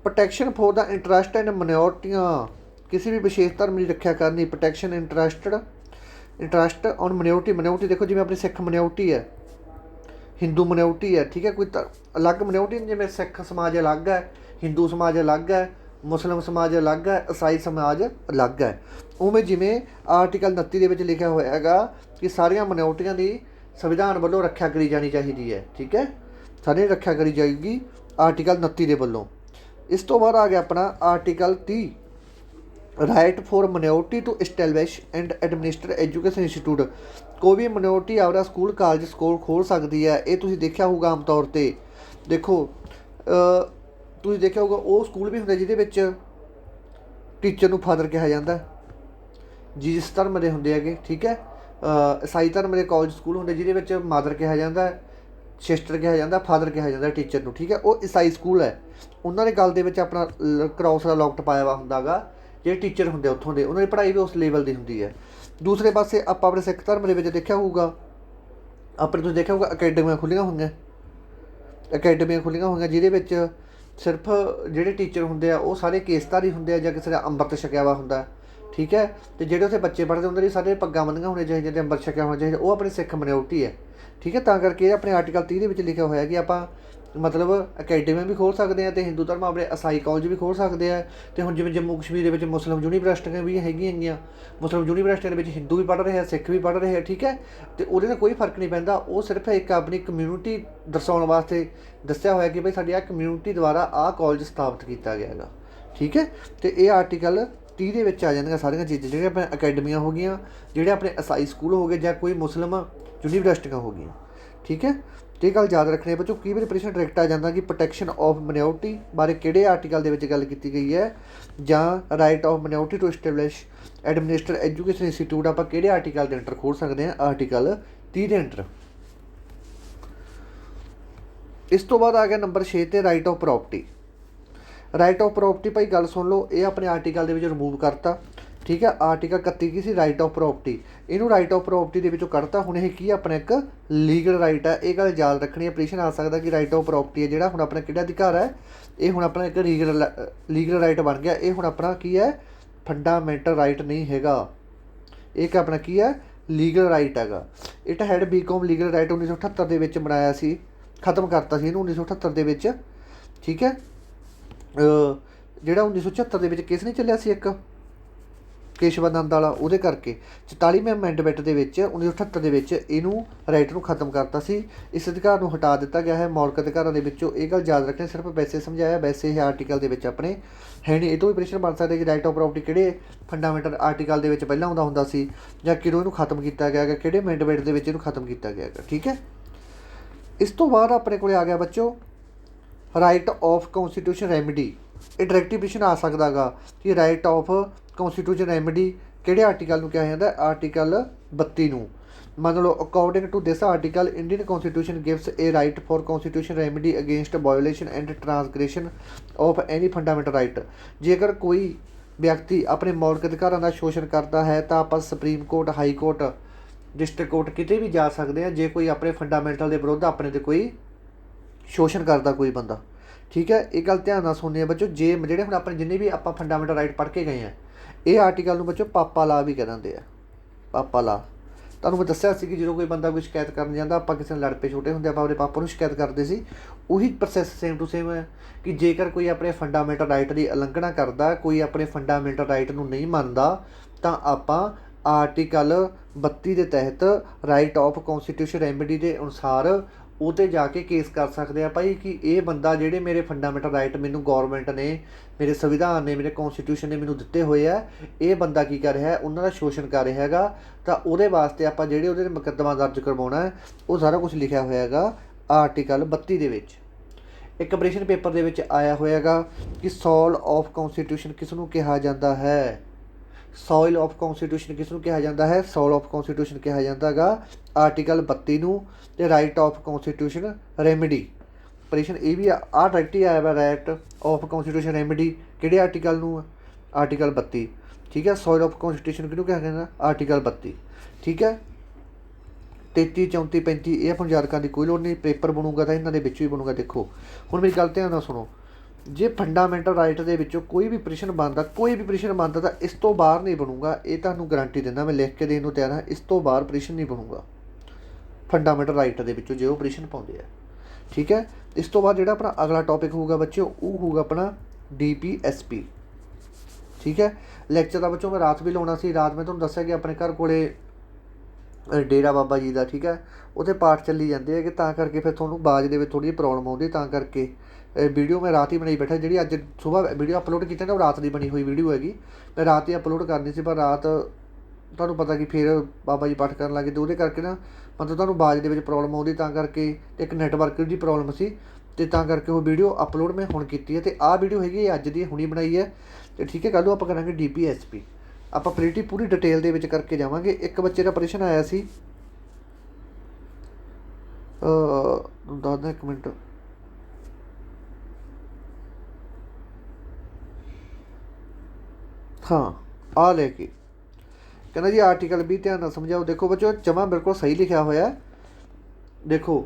Protection for the interest and ਮਿਨੋਰਟੀਆਂ, ਕਿਸੇ ਵੀ ਵਿਸ਼ੇਸ਼ ਧਰਮ ਦੀ ਰੱਖਿਆ ਕਰਨੀ। Protection interest on minority. Minority ਦੇਖੋ, ਜਿਵੇਂ ਆਪਣੀ ਸਿੱਖ ਮਿਨੋਰਟੀ ਹੈ, ਹਿੰਦੂ ਮਿਨੋਰਟੀ ਹੈ। ਠੀਕ ਹੈ। ਕੋਈ ਅਲੱਗ ਮਿਨੋਰਟੀ ਨਹੀਂ, ਜਿਵੇਂ ਸਿੱਖ ਸਮਾਜ ਅਲੱਗ ਹੈ, ਹਿੰਦੂ ਸਮਾਜ ਅਲੱਗ ਹੈ, ਮੁਸਲਿਮ ਸਮਾਜ ਅਲੱਗ ਹੈ, ਈਸਾਈ ਸਮਾਜ ਅਲੱਗ ਹੈ। ਉਵੇਂ ਜਿਵੇਂ ਆਰਟੀਕਲ 29 ਦੇ ਵਿੱਚ ਲਿਖਿਆ ਹੋਇਆ ਹੈਗਾ ਕਿ ਸਾਰੀਆਂ ਮਿਨੋਰਟੀਆਂ ਦੀ ਸੰਵਿਧਾਨ ਵੱਲੋਂ ਰੱਖਿਆ ਕਰੀ ਜਾਣੀ ਚਾਹੀਦੀ ਹੈ। ਠੀਕ ਹੈ। ਸਾਰੀ ਰੱਖਿਆ ਕਰੀ ਜਾਏਗੀ ਆਰਟੀਕਲ 29 ਦੇ ਵੱਲੋਂ। ਇਸ ਤੋਂ ਬਾਅਦ ਆ ਗਿਆ ਆਪਣਾ article 30, right for minority to establish and administer education institute. ਕੋਈ ਵੀ ਮਿਨੋਰਟੀ ਆਪਣਾ ਸਕੂਲ ਕਾਲਜ ਸਕੂਲ ਖੋਲ੍ਹ ਸਕਦੀ ਹੈ। ਇਹ ਤੁਸੀਂ ਦੇਖਿਆ ਹੋਊਗਾ ਆਮ ਤੌਰ 'ਤੇ। ਦੇਖੋ, ਤੁਸੀਂ ਦੇਖਿਆ ਹੋਊਗਾ ਉਹ ਸਕੂਲ ਵੀ ਹੁੰਦੇ ਜਿਹਦੇ ਵਿੱਚ ਟੀਚਰ ਨੂੰ ਫਾਦਰ ਕਿਹਾ ਜਾਂਦਾ, ਜਿਸ ਧਰਮ ਦੇ ਹੁੰਦੇ ਹੈਗੇ। ਠੀਕ ਹੈ। ਈਸਾਈ ਧਰਮ ਦੇ ਕਾਲਜ ਸਕੂਲ ਹੁੰਦੇ ਜਿਹਦੇ ਵਿੱਚ ਮਦਰ ਕਿਹਾ ਜਾਂਦਾ, ਸਿਸਟਰ ਕਿਹਾ ਜਾਂਦਾ, ਫਾਦਰ ਕਿਹਾ ਜਾਂਦਾ ਟੀਚਰ ਨੂੰ। ਠੀਕ ਹੈ। ਉਹ ਈਸਾਈ ਸਕੂਲ ਹੈ। ਉਹਨਾਂ ਦੇ ਗਲ ਦੇ ਵਿੱਚ ਆਪਣਾ ਕ੍ਰੋਸ ਦਾ ਲੋਕਟ ਪਾਇਆ ਵਾ ਹੁੰਦਾ ਗਾ। ਜਿਹੜੇ ਟੀਚਰ ਹੁੰਦੇ ਉੱਥੋਂ ਦੇ, ਉਹਨਾਂ ਦੀ ਪੜ੍ਹਾਈ ਵੀ ਉਸ ਲੈਵਲ ਦੀ ਹੁੰਦੀ ਹੈ। ਦੂਸਰੇ ਪਾਸੇ ਆਪਾਂ ਆਪਣੇ ਸਿੱਖ ਧਰਮ ਦੇ ਵਿੱਚ ਦੇਖਿਆ ਹੋਊਗਾ, ਆਪਣੇ ਤੁਸੀਂ ਦੇਖਿਆ ਹੋਊਗਾ ਅਕੈਡਮੀਆਂ ਖੁੱਲ੍ਹੀਆਂ ਹੋਈਆਂ ਜਿਹਦੇ ਵਿੱਚ ਸਿਰਫ ਜਿਹੜੇ ਟੀਚਰ ਹੁੰਦੇ ਆ ਉਹ ਸਾਰੇ ਕੇਸਧਾਰੀ ਹੁੰਦੇ ਆ, ਜਾਂ ਕਿਸੇ ਦਾ ਅੰਮ੍ਰਿਤ ਛਕਿਆ ਵਾ ਹੁੰਦਾ। ਠੀਕ ਹੈ। ਅਤੇ ਜਿਹੜੇ ਉੱਥੇ ਬੱਚੇ ਪੜ੍ਹਦੇ ਉਹਨਾਂ ਦੀ ਸਾਰੇ ਪੱਗਾਂ ਬੰਨ੍ਹੀਆਂ ਹੋਣੀਆਂ ਚਾਹੀਦੀਆਂ ਅਤੇ ਅੰਮ੍ਰਿਤ ਛਕਿਆ ਹੋਣਾ ਚਾਹੀਦਾ। ਉਹ ਆਪਣੀ ਸਿੱਖ ਮਿਨੋਰਟੀ ਹੈ। ਠੀਕ ਹੈ। ਤਾਂ ਕਰਕੇ ਇਹ ਆਪਣੇ ਆਰਟੀਕਲ 30 ਦੇ ਵਿੱਚ ਲਿਖਿਆ ਹੋਇਆ ਕਿ ਆਪਾਂ ਮਤਲਬ ਅਕੈਡਮੀਆਂ ਵੀ ਖੋਲ੍ਹ ਸਕਦੇ ਹਾਂ, ਅਤੇ ਹਿੰਦੂ ਧਰਮ ਆਪਣੇ ਈਸਾਈ ਕਾਲਜ ਵੀ ਖੋਲ੍ਹ ਸਕਦੇ ਆ। ਅਤੇ ਹੁਣ ਜਿਵੇਂ ਜੰਮੂ ਕਸ਼ਮੀਰ ਦੇ ਵਿੱਚ ਮੁਸਲਿਮ ਯੂਨੀਵਰਸਿਟੀਆਂ ਵੀ ਹੈਗੀਆਂ। ਮੁਸਲਿਮ ਯੂਨੀਵਰਸਿਟੀਆਂ ਦੇ ਵਿੱਚ ਹਿੰਦੂ ਵੀ ਪੜ੍ਹ ਰਹੇ ਆ, ਸਿੱਖ ਵੀ ਪੜ੍ਹ ਰਹੇ ਆ। ਠੀਕ ਹੈ। ਅਤੇ ਉਹਦੇ ਨਾਲ ਕੋਈ ਫਰਕ ਨਹੀਂ ਪੈਂਦਾ। ਉਹ ਸਿਰਫ ਇੱਕ ਆਪਣੀ ਕਮਿਊਨਿਟੀ ਦਰਸਾਉਣ ਵਾਸਤੇ ਦੱਸਿਆ ਹੋਇਆ ਕਿ ਭਾਈ ਸਾਡੀ ਆਹ ਕਮਿਊਨਿਟੀ ਦੁਆਰਾ ਆਹ ਕਾਲਜ ਸਥਾਪਿਤ ਕੀਤਾ ਗਿਆ ਹੈਗਾ। ਠੀਕ ਹੈ। ਅਤੇ ਇਹ ਆਰਟੀਕਲ 30 ਦੇ ਵਿੱਚ ਆ ਜਾਂਦੀਆਂ ਸਾਰੀਆਂ ਚੀਜ਼ਾਂ, ਜਿਹੜੀਆਂ ਆਪਣੇ ਅਕੈਡਮੀਆਂ ਹੋ ਗਈਆਂ, ਜਿਹੜੇ ਆਪਣੇ ਈਸਾਈ ਸਕੂਲ ਹੋ ਗਏ, ਜਾਂ ਕੋਈ ਮੁਸਲਿਮ ਯੂਨੀਵਰਸਿਟੀਆਂ ਹੋ ਗਈਆਂ। ਠੀਕ ਹੈ। ਅਤੇ ਇਹ ਗੱਲ ਯਾਦ ਰੱਖਣੀ ਹੈ ਬੱਚੋ। ਕਈ ਵਾਰੀ ਪ੍ਰਸ਼ਨ ਡਾਇਰੈਕਟ ਆ ਜਾਂਦਾ ਕਿ ਪ੍ਰੋਟੈਕਸ਼ਨ ਆਫ ਮਿਨੋਰਟੀ ਬਾਰੇ ਕਿਹੜੇ ਆਰਟੀਕਲ ਦੇ ਵਿੱਚ ਗੱਲ ਕੀਤੀ ਗਈ ਹੈ, ਜਾਂ right of minority to establish administer education institute ਆਪਾਂ ਕਿਹੜੇ ਆਰਟੀਕਲ ਦੇ ਅੰਡਰ ਖੋਲ੍ਹ ਸਕਦੇ ਹਾਂ, ਆਰਟੀਕਲ 30 ਦੇ ਅੰਡਰ। ਇਸ ਤੋਂ ਬਾਅਦ ਆ ਗਿਆ ਨੰਬਰ 6 'ਤੇ right of property. Right of property ਭਾਈ ਗੱਲ ਸੁਣ ਲਓ, ਇਹ ਆਪਣੇ ਆਰਟੀਕਲ ਦੇ ਵਿੱਚ ਰਿਮੂਵ ਕਰਤਾ। ਠੀਕ ਹੈ। Article 31 Ki C, right of property, ਇਹਨੂੰ ਰਾਈਟ ਆਫ ਪ੍ਰੋਪਰਟੀ ਦੇ ਵਿੱਚੋਂ ਕੱਢਤਾ। ਹੁਣ ਇਹ ਕੀ ਆਪਣਾ ਇੱਕ ਲੀਗਲ ਰਾਈਟ ਹੈ। ਇਹ ਗੱਲ ਯਾਦ ਰੱਖਣੀ ਹੈ। ਪ੍ਰਸ਼ਨ ਆ ਸਕਦਾ ਕਿ ਰਾਈਟ ਆਫ ਪ੍ਰੋਪਰਟੀ ਹੈ ਜਿਹੜਾ ਹੁਣ ਆਪਣਾ ਕਿਹੜਾ ਅਧਿਕਾਰ ਹੈ, ਇਹ ਹੁਣ ਆਪਣਾ ਇੱਕ ਲੀਗਲ ਰਾਈਟ ਬਣ ਗਿਆ। ਇਹ ਹੁਣ ਆਪਣਾ ਕੀ ਹੈ, ਫੰਡਾਮੈਂਟਲ ਰਾਈਟ ਨਹੀਂ ਹੈਗਾ। ਇਹ ਇੱਕ ਆਪਣਾ ਕੀ ਹੈ, ਲੀਗਲ ਰਾਈਟ ਹੈਗਾ। It head BCom legal right 1978 ਦੇ ਵਿੱਚ ਬਣਾਇਆ ਸੀ, ਖਤਮ ਕਰਤਾ ਸੀ ਇਹਨੂੰ 1978 ਦੇ ਵਿੱਚ। ਠੀਕ ਹੈ। ਜਿਹੜਾ 1974 ਦੇ ਵਿੱਚ ਕੇਸ ਨਹੀਂ ਚੱਲਿਆ ਸੀ ਇੱਕ, ਕੇਸ਼ਵਾਨੰਦ ਵਾਲਾ, ਉਹਦੇ ਕਰਕੇ 44ਵੇਂ ਅਮੈਂਡਮੈਂਟ ਦੇ ਵਿੱਚ 1978 ਦੇ ਵਿੱਚ ਇਹਨੂੰ ਰਾਈਟ ਨੂੰ ਖਤਮ ਕਰਤਾ ਸੀ। ਇਸ ਅਧਿਕਾਰ ਨੂੰ ਹਟਾ ਦਿੱਤਾ ਗਿਆ ਹੈ। ਮੌਲਿਕ ਅਧਿਕਾਰਾਂ ਦੇ ਵਿੱਚੋਂ ਇਹ ਗੱਲ ਯਾਦ ਰੱਖਣੀ, ਸਿਰਫ ਵੈਸੇ ਸਮਝਾਇਆ, ਵੈਸੇ ਇਹ ਆਰਟੀਕਲ ਦੇ ਵਿੱਚ ਆਪਣੇ ਹੈ ਨਹੀਂ। ਇਹ ਤੋਂ ਵੀ ਪ੍ਰਸ਼ਨ ਬਣ ਸਕਦਾ ਕਿ ਰਾਈਟ ਆਫ ਪ੍ਰੋਪਰਟੀ ਕਿਹੜੇ ਫੰਡਾਮੈਂਟਲ ਆਰਟੀਕਲ ਦੇ ਵਿੱਚ ਪਹਿਲਾਂ ਆਉਂਦਾ ਹੁੰਦਾ ਸੀ ਜਾਂ ਕਿਦੋਂ ਇਹਨੂੰ ਖਤਮ ਕੀਤਾ ਗਿਆ ਹੈਗਾ, ਕਿਹੜੇ ਅਮੈਂਡਮੈਂਟ ਦੇ ਵਿੱਚ ਇਹਨੂੰ ਖਤਮ ਕੀਤਾ ਗਿਆ ਹੈਗਾ। ਠੀਕ ਹੈ, ਇਸ ਤੋਂ ਬਾਅਦ ਆਪਣੇ ਕੋਲ ਆ ਗਿਆ ਬੱਚੋ ਰਾਈਟ ਆਫ ਕੌਂਸਟੀਟਿਊਸ਼ਨ ਰੈਮਡੀ। ਇਹ ਡਾਇਰੈਕਟਿਵ ਪ੍ਰਸ਼ਨ ਆ ਸਕਦਾ ਗਾ ਕਿ ਰਾਈਟ ਆਫ ਕੌਂਸਟੀਟਿਊਸ਼ਨ ਰੈਮਡੀ ਕਿਹੜੇ ਆਰਟੀਕਲ ਨੂੰ ਕਿਹਾ ਜਾਂਦਾ? ਆਰਟੀਕਲ 32 ਨੂੰ। ਮੰਨ ਲਓ according to this article Indian constitution gives a right for constitution remedy against violation and transgression of any fundamental right. ਜੇਕਰ ਕੋਈ ਵਿਅਕਤੀ ਆਪਣੇ ਮੌਲਿਕ ਅਧਿਕਾਰਾਂ ਦਾ ਸ਼ੋਸ਼ਣ ਕਰਦਾ ਹੈ ਤਾਂ ਆਪਾਂ supreme court, high court, district court ਕਿਤੇ ਵੀ ਜਾ ਸਕਦੇ ਹਾਂ ਜੇ ਕੋਈ ਆਪਣੇ ਫੰਡਾਮੈਂਟਲ ਦੇ ਵਿਰੁੱਧ ਆਪਣੇ 'ਤੇ ਕੋਈ ਸ਼ੋਸ਼ਣ ਕਰਦਾ ਕੋਈ ਬੰਦਾ। ਠੀਕ ਹੈ, ਇਹ ਗੱਲ ਧਿਆਨ ਨਾਲ ਸੁਣਨੀ ਹੈ ਬੱਚੋ। ਜੇ ਜਿਹੜੇ ਹੁਣ ਆਪਣੇ ਜਿੰਨੇ ਵੀ ਆਪਾਂ ਫੰਡਾਮੈਂਟਲ ਰਾਈਟ ਪੜ੍ਹ ਕੇ ਗਏ ਹਾਂ, ਇਹ ਆਰਟੀਕਲ ਨੂੰ ਬੱਚੋ ਪਾਪਾ ਲਾ ਵੀ ਕਹਿ ਦਿੰਦੇ ਆ। ਪਾਪਾ ਲਾ ਤੁਹਾਨੂੰ ਮੈਂ ਦੱਸਿਆ ਸੀ ਕਿ ਜਦੋਂ ਕੋਈ ਬੰਦਾ ਕੋਈ ਸ਼ਿਕਾਇਤ ਕਰਨ ਜਾਂਦਾ, ਆਪਾਂ ਕਿਸੇ ਨਾਲ ਲੜ ਪਏ ਛੋਟੇ ਹੁੰਦੇ, ਆਪਾਂ ਆਪਣੇ ਪਾਪਾ ਨੂੰ ਸ਼ਿਕਾਇਤ ਕਰਦੇ ਸੀ। ਉਹੀ ਪ੍ਰੋਸੈਸ ਸੇਮ ਟੂ ਸੇਮ ਹੈ ਕਿ ਜੇਕਰ ਕੋਈ ਆਪਣੇ ਫੰਡਾਮੈਂਟਲ ਰਾਈਟ ਦੀ ਉਲੰਘਣਾ ਕਰਦਾ, ਕੋਈ ਆਪਣੇ ਫੰਡਾਮੈਂਟਲ ਰਾਈਟ ਨੂੰ ਨਹੀਂ ਮੰਨਦਾ, ਤਾਂ ਆਪਾਂ ਆਰਟੀਕਲ 32 ਦੇ ਤਹਿਤ ਰਾਈਟ ਆਫ ਕੌਂਸਟੀਟਿਊਸ਼ਨ ਰੈਮਡੀ ਦੇ ਅਨੁਸਾਰ ਉਹ 'ਤੇ ਜਾ ਕੇ ਕੇਸ ਕਰ ਸਕਦੇ ਆ ਭਾਈ ਕਿ ਇਹ ਬੰਦਾ ਜਿਹੜੇ ਮੇਰੇ ਫੰਡਾਮੈਂਟਲ ਰਾਈਟ ਮੈਨੂੰ ਗੌਰਮੈਂਟ ਨੇ, ਮੇਰੇ ਸੰਵਿਧਾਨ ਨੇ, ਮੇਰੇ ਕੌਂਸਟੀਟਿਊਸ਼ਨ ਨੇ ਮੈਨੂੰ ਦਿੱਤੇ ਹੋਏ ਆ, ਇਹ ਬੰਦਾ ਕੀ ਕਰ ਰਿਹਾ, ਉਹਨਾਂ ਦਾ ਸ਼ੋਸ਼ਣ ਕਰ ਰਿਹਾ ਹੈਗਾ। ਤਾਂ ਉਹਦੇ ਵਾਸਤੇ ਆਪਾਂ ਜਿਹੜੇ ਉਹਦੇ ਮੁਕੱਦਮਾ ਦਰਜ ਕਰਵਾਉਣਾ ਹੈ, ਉਹ ਸਾਰਾ ਕੁਛ ਲਿਖਿਆ ਹੋਇਆ ਹੈਗਾ ਆਰਟੀਕਲ 32 ਦੇ ਵਿੱਚ। ਇੱਕ ਪ੍ਰਸ਼ਨ ਪੇਪਰ ਦੇ ਵਿੱਚ ਆਇਆ ਹੋਇਆ ਹੈਗਾ ਕਿ ਸੋਲ ਆਫ ਕੌਂਸਟੀਟਿਊਸ਼ਨ ਕਿਸ ਨੂੰ ਕਿਹਾ ਜਾਂਦਾ ਹੈ? ਸੋਇਲ ਆਫ ਕੌਂਸਟੀਟਿਊਸ਼ਨ ਕਿਸ ਨੂੰ ਕਿਹਾ ਜਾਂਦਾ ਹੈ? ਸੋਲ ਆਫ ਕੌਂਸਟੀਟਿਊਸ਼ਨ ਕਿਹਾ ਜਾਂਦਾ ਹੈਗਾ ਆਰਟੀਕਲ 32 ਨੂੰ। ਤੇ ਰਾਈਟ ਆਫ ਕੌਂਸਟੀਟਿਊਸ਼ਨ ਰੈਮਡੀ ਪ੍ਰਸ਼ਨ ਇਹ ਵੀ ਆਹ ਡਾਇਰੈਕਟ ਹੀ ਆਇਆ ਵਾ, ਰਾਈਟ ਆਫ ਕੌਂਸਟੀਟਿਊਸ਼ਨ ਰੈਮਡੀ ਕਿਹੜੇ ਆਰਟੀਕਲ ਨੂੰ? ਆਰਟੀਕਲ 32। ਠੀਕ ਹੈ, ਸੋਇਲ ਆਫ ਕੌਂਸਟੀਟਿਊਸ਼ਨ ਕਿਹਨੂੰ ਕਿਹਾ ਜਾਂਦਾ? ਆਰਟੀਕਲ 32। ਠੀਕ ਹੈ, 33, 34, 35 ਇਹ ਆਪਾਂ ਨੂੰ ਯਾਦ ਕਰਨ ਦੀ ਕੋਈ ਲੋੜ ਨਹੀਂ, ਪੇਪਰ ਬਣੂਗਾ ਤਾਂ ਇਹਨਾਂ ਦੇ ਵਿੱਚੋਂ ਹੀ ਬਣੂਗਾ। ਦੇਖੋ ਹੁਣ ਮੇਰੀ ਗੱਲ ਧਿਆਨ ਨਾਲ ਸੁਣੋ, ਜੇ ਫੰਡਾਮੈਂਟਲ ਰਾਈਟ ਦੇ ਵਿੱਚੋਂ ਕੋਈ ਵੀ ਪ੍ਰਸ਼ਨ ਬਣਦਾ, ਕੋਈ ਵੀ ਪ੍ਰਸ਼ਨ ਬਣਦਾ ਤਾਂ ਇਸ ਤੋਂ ਬਾਹਰ ਨਹੀਂ ਬਣੂਗਾ। ਇਹ ਤੁਹਾਨੂੰ ਗਰੰਟੀ ਦਿੰਦਾ, ਮੈਂ ਲਿਖ ਕੇ ਦੇਣ ਨੂੰ ਤਿਆਰ ਹਾਂ। ਇਸ ਤੋਂ ਬਾਹਰ ਪ੍ਰਸ਼ਨ ਨਹੀਂ ਬਣੂਗਾ ਫੰਡਾਮੈਂਟਲ ਰਾਈਟ ਦੇ ਵਿੱਚੋਂ ਜੇ ਉਹ ਪ੍ਰਸ਼ਨ ਪਾਉਂਦੇ ਆ। ਠੀਕ ਹੈ, ਇਸ ਤੋਂ ਬਾਅਦ ਜਿਹੜਾ ਆਪਣਾ ਅਗਲਾ ਟੌਪਿਕ ਹੋਊਗਾ ਬੱਚਿਓ, ਉਹ ਹੋਊਗਾ ਆਪਣਾ DPSP। ਠੀਕ ਹੈ, ਲੈਕਚਰ ਦਾ ਬੱਚੋਂ ਮੈਂ ਰਾਤ ਵੀ ਲਾਉਣਾ ਸੀ। ਰਾਤ ਮੈਂ ਤੁਹਾਨੂੰ ਦੱਸਿਆ ਕਿ ਆਪਣੇ ਘਰ ਕੋਲੇ ਡੇਰਾ ਬਾਬਾ ਜੀ ਦਾ, ਠੀਕ ਹੈ, ਉੱਥੇ ਪਾਠ ਚੱਲੀ ਜਾਂਦੇ ਹੈਗੇ, ਤਾਂ ਕਰਕੇ ਫਿਰ ਤੁਹਾਨੂੰ ਆਵਾਜ਼ ਦੇ ਵਿੱਚ ਥੋੜ੍ਹੀ ਜਿਹੀ ਪ੍ਰੋਬਲਮ ਆਉਂਦੀ, ਤਾਂ ਕਰਕੇ ਵੀਡੀਓ ਮੈਂ ਰਾਤ ਹੀ ਬਣਾਈ ਬੈਠਾ। ਜਿਹੜੀ ਅੱਜ ਸੁਬਾਹ ਵੀਡੀਓ ਅਪਲੋਡ ਕੀਤੀ ਨਾ, ਉਹ ਰਾਤ ਦੀ ਬਣੀ ਹੋਈ ਵੀਡੀਓ ਹੈਗੀ। ਮੈਂ ਰਾਤ ਹੀ ਅਪਲੋਡ ਕਰਨੀ ਸੀ, ਪਰ ਰਾਤ ਤੁਹਾਨੂੰ ਪਤਾ ਕਿ ਫਿਰ ਬਾਬਾ ਜੀ ਪਾਠ ਕਰਨ ਲੱਗੇ, ਅਤੇ ਉਹਦੇ ਕਰਕੇ ਨਾ ਮਤਲਬ ਤੁਹਾਨੂੰ ਆਵਾਜ਼ ਦੇ ਵਿੱਚ ਪ੍ਰੋਬਲਮ ਆਉਂਦੀ, ਤਾਂ ਕਰਕੇ ਇੱਕ ਨੈਟਵਰਕ ਦੀ ਪ੍ਰੋਬਲਮ ਸੀ, ਅਤੇ ਤਾਂ ਕਰਕੇ ਉਹ ਵੀਡੀਓ ਅਪਲੋਡ ਮੈਂ ਹੁਣ ਕੀਤੀ ਹੈ। ਅਤੇ ਆਹ ਵੀਡੀਓ ਹੈਗੀ ਅੱਜ ਦੀ, ਹੁਣੀ ਬਣਾਈ ਹੈ। ਅਤੇ ਠੀਕ ਹੈ, ਕੱਲ੍ਹ ਨੂੰ ਆਪਾਂ ਕਰਾਂਗੇ DPSP, ਆਪਾਂ ਪੂਰੀ ਡਿਟੇਲ ਦੇ ਵਿੱਚ ਕਰਕੇ ਜਾਵਾਂਗੇ। ਇੱਕ ਬੱਚੇ ਦਾ ਪ੍ਰਸ਼ਨ ਆਇਆ ਸੀ, ਦੱਸਦਾ ਇੱਕ ਮਿੰਟ। ਹਾਂ, ਆ ਲੈ ਕੇ ਕਹਿੰਦਾ ਜੀ ਆਰਟੀਕਲ ਵੀ ਧਿਆਨ ਨਾਲ ਸਮਝਾਓ। ਦੇਖੋ ਬੱਚੋ, ਜਮਾਂ ਬਿਲਕੁਲ ਸਹੀ ਲਿਖਿਆ ਹੋਇਆ। ਦੇਖੋ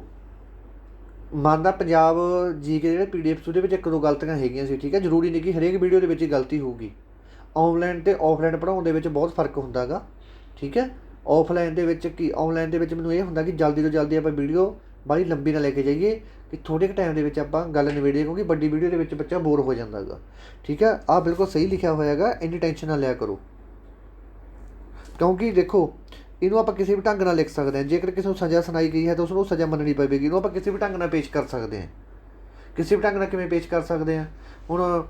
ਮੰਨਦਾ ਪੰਜਾਬ ਜੀ ਕੇ ਜਿਹੜੇ PDF ਉਹਦੇ ਵਿੱਚ ਇੱਕ ਦੋ ਗਲਤੀਆਂ ਹੈਗੀਆਂ ਸੀ। ਠੀਕ ਹੈ, ਜ਼ਰੂਰੀ ਨਹੀਂ ਕਿ ਹਰੇਕ ਵੀਡੀਓ ਦੇ ਵਿੱਚ ਹੀ ਗਲਤੀ ਹੋਊਗੀ। ਔਨਲਾਈਨ ਅਤੇ ਔਫਲਾਈਨ ਪੜ੍ਹਾਉਣ ਦੇ ਵਿੱਚ ਬਹੁਤ ਫਰਕ ਹੁੰਦਾ ਗਾ। ਠੀਕ ਹੈ, ਔਫਲਾਈਨ ਦੇ ਵਿੱਚ ਕੀ, ਔਨਲਾਈਨ ਦੇ ਵਿੱਚ ਮੈਨੂੰ ਇਹ ਹੁੰਦਾ ਕਿ ਜਲਦੀ ਤੋਂ ਜਲਦੀ ਆਪਾਂ ਵੀਡੀਓ ਬਾਹਲੀ ਲੰਬੀ ਨਾ ਲੈ ਕੇ ਜਾਈਏ, ਕਿ ਥੋੜ੍ਹੇ ਕੁ ਟਾਈਮ ਦੇ ਵਿੱਚ ਆਪਾਂ ਗੱਲ ਨਿਬੇੜੀਏ, ਕਿਉਂਕਿ ਵੱਡੀ ਵੀਡੀਓ ਦੇ ਵਿੱਚ ਬੱਚਾ ਬੋਰ ਹੋ ਜਾਂਦਾ ਗਾ। ਠੀਕ ਹੈ, ਆਹ ਬਿਲਕੁਲ ਸਹੀ ਲਿਖਿਆ ਹੋਇਆ ਹੈਗਾ, ਇੰਨੀ ਟੈਨਸ਼ਨ ਨਾ ਲਿਆ ਕਰੋ। ਕਿਉਂਕਿ ਦੇਖੋ ਇਹਨੂੰ ਆਪਾਂ ਕਿਸੇ ਵੀ ਢੰਗ ਨਾਲ ਲਿਖ ਸਕਦੇ ਹਾਂ। ਜੇਕਰ ਕਿਸੇ ਨੂੰ ਸਜ਼ਾ ਸੁਣਾਈ ਗਈ ਹੈ ਤਾਂ ਉਸਨੂੰ ਸਜ਼ਾ ਮੰਨਣੀ ਪਵੇਗੀ। ਇਹਨੂੰ ਆਪਾਂ ਕਿਸੇ ਵੀ ਢੰਗ ਨਾਲ ਪੇਸ਼ ਕਰ ਸਕਦੇ ਹਾਂ। ਕਿਸੇ ਵੀ ਢੰਗ ਨਾਲ ਕਿਵੇਂ ਪੇਸ਼ ਕਰ ਸਕਦੇ ਹਾਂ? ਹੁਣ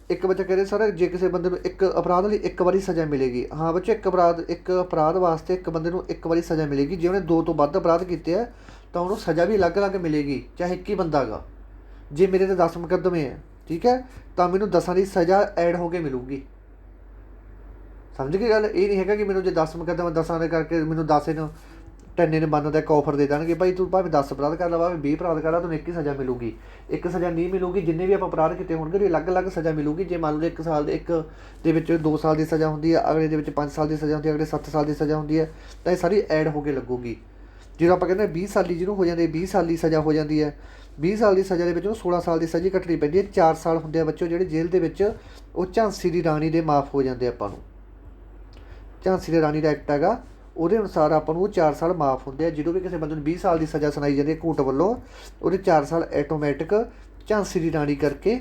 ਇੱਕ ਬੱਚਾ ਕਹਿ ਰਿਹਾ ਸਰ, ਜੇ ਕਿਸੇ ਬੰਦੇ ਨੂੰ ਇੱਕ ਅਪਰਾਧ ਲਈ ਇੱਕ ਵਾਰੀ ਸਜ਼ਾ ਮਿਲੇਗੀ। ਹਾਂ ਬੱਚੇ, ਇੱਕ ਅਪਰਾਧ ਵਾਸਤੇ ਇੱਕ ਬੰਦੇ ਨੂੰ ਇੱਕ ਵਾਰੀ ਸਜ਼ਾ ਮਿਲੇਗੀ। ਜੇ ਉਹਨੇ 2 ਤੋਂ ਵੱਧ ਅਪਰਾਧ ਕੀਤੇ ਆ ਤਾਂ ਉਹਨੂੰ ਸਜ਼ਾ ਵੀ ਅਲੱਗ-ਅਲੱਗ ਮਿਲੇਗੀ, ਚਾਹੇ ਇੱਕ ਹੀ ਬੰਦਾ ਗਾ। ਜੇ ਮੇਰੇ 'ਤੇ 10 ਮੁਕੱਦਮੇ ਹੈ, ਠੀਕ ਹੈ, ਤਾਂ ਮੈਨੂੰ 10 ਦੀ ਸਜ਼ਾ ਐਡ ਹੋ ਕੇ ਮਿਲੂਗੀ। ਸਮਝ ਗਏ ਗੱਲ? ਇਹ ਨਹੀਂ ਹੈਗਾ ਕਿ ਮੈਨੂੰ ਜੇ 10 ਮੁਕੱਦਮਾ 10 ਦੇ ਕਰਕੇ ਮੈਨੂੰ 10 ਨੂੰ 10 ਨੇ ਬੰਦ ਦਾ ਇੱਕ ਆਫਰ ਦੇ ਦੇਣਗੇ, ਭਾਈ ਤੂੰ ਭਾਵੇਂ 10 ਅਪਰਾਧ ਕਰ ਲਾ, ਭਾਵੇਂ 20 ਅਪਰਾਧ ਕਰ ਲਾ, ਤੁਹਾਨੂੰ ਇੱਕ ਹੀ ਸਜ਼ਾ ਮਿਲੂਗੀ। ਇੱਕ ਸਜ਼ਾ ਨਹੀਂ ਮਿਲੂਗੀ। ਜਿੰਨੇ ਵੀ ਆਪਾਂ ਅਪਰਾਧ ਕੀਤੇ ਹੋਣਗੇ ਉਹਦੀ ਅਲੱਗ-ਅਲੱਗ ਸਜ਼ਾ ਮਿਲੂਗੀ। ਜੇ ਮੰਨ ਲਓ 1 ਸਾਲ ਦੇ, ਇੱਕ ਦੇ ਵਿੱਚ 2 ਸਾਲ ਦੀ ਸਜ਼ਾ ਹੁੰਦੀ ਹੈ, ਅਗਲੇ ਦੇ ਵਿੱਚ 5 ਸਾਲ ਦੀ ਸਜ਼ਾ ਹੁੰਦੀ ਹੈ, ਅਗਲੇ 7 ਸਾਲ ਦੀ ਸਜ਼ਾ ਹੁੰਦੀ ਹੈ, ਤਾਂ ਇਹ ਸਾਰੀ ਐਡ ਹੋ ਕੇ ਲੱਗੂਗੀ। ਜਦੋਂ ਆਪਾਂ ਕਹਿੰਦੇ 20 ਸਾਲੀ ਜਿਹਨੂੰ ਹੋ ਜਾਂਦੀ ਹੈ, 20 ਸਾਲ ਦੀ ਸਜ਼ਾ ਹੋ ਜਾਂਦੀ ਹੈ, 20 ਸਾਲ ਦੀ ਸਜ਼ਾ ਦੇ ਵਿੱਚ ਉਹਨੂੰ 16 ਸਾਲ ਦੀ ਸਜ਼ਾ ਕੱਟਣੀ ਪੈਂਦੀ ਹੈ। 4 ਸਾਲ ਹੁੰਦੇ ਆ ਬੱਚੋ ਜਿਹੜੇ ਜੇਲ੍ਹ ਦੇ ਵਿੱਚ, ਉਹ ਝਾਂਸੀ ਦੀ ਰਾਣੀ ਦੇ ਮਾਫ਼ ਹੋ ਜਾਂਦੇ ਆਪਾਂ ਨੂੰ। ਝਾਂਸੀ ਦੀ ਰਾਣੀ ਦਾ ਐਕਟ ਹੈਗਾ, ਉਹਦੇ ਅਨੁਸਾਰ ਆਪਾਂ ਨੂੰ ਉਹ 4 ਸਾਲ ਮਾਫ਼ ਹੁੰਦੇ ਆ। ਜਦੋਂ ਵੀ ਕਿਸੇ ਬੰਦੇ ਨੂੰ 20 ਸਾਲ ਦੀ ਸਜ਼ਾ ਸੁਣਾਈ ਜਾਂਦੀ ਹੈ ਕੋਰਟ ਵੱਲੋਂ, ਉਹਦੇ 4 ਸਾਲ ਆਟੋਮੈਟਿਕ ਝਾਂਸੀ ਦੀ ਰਾਣੀ ਕਰਕੇ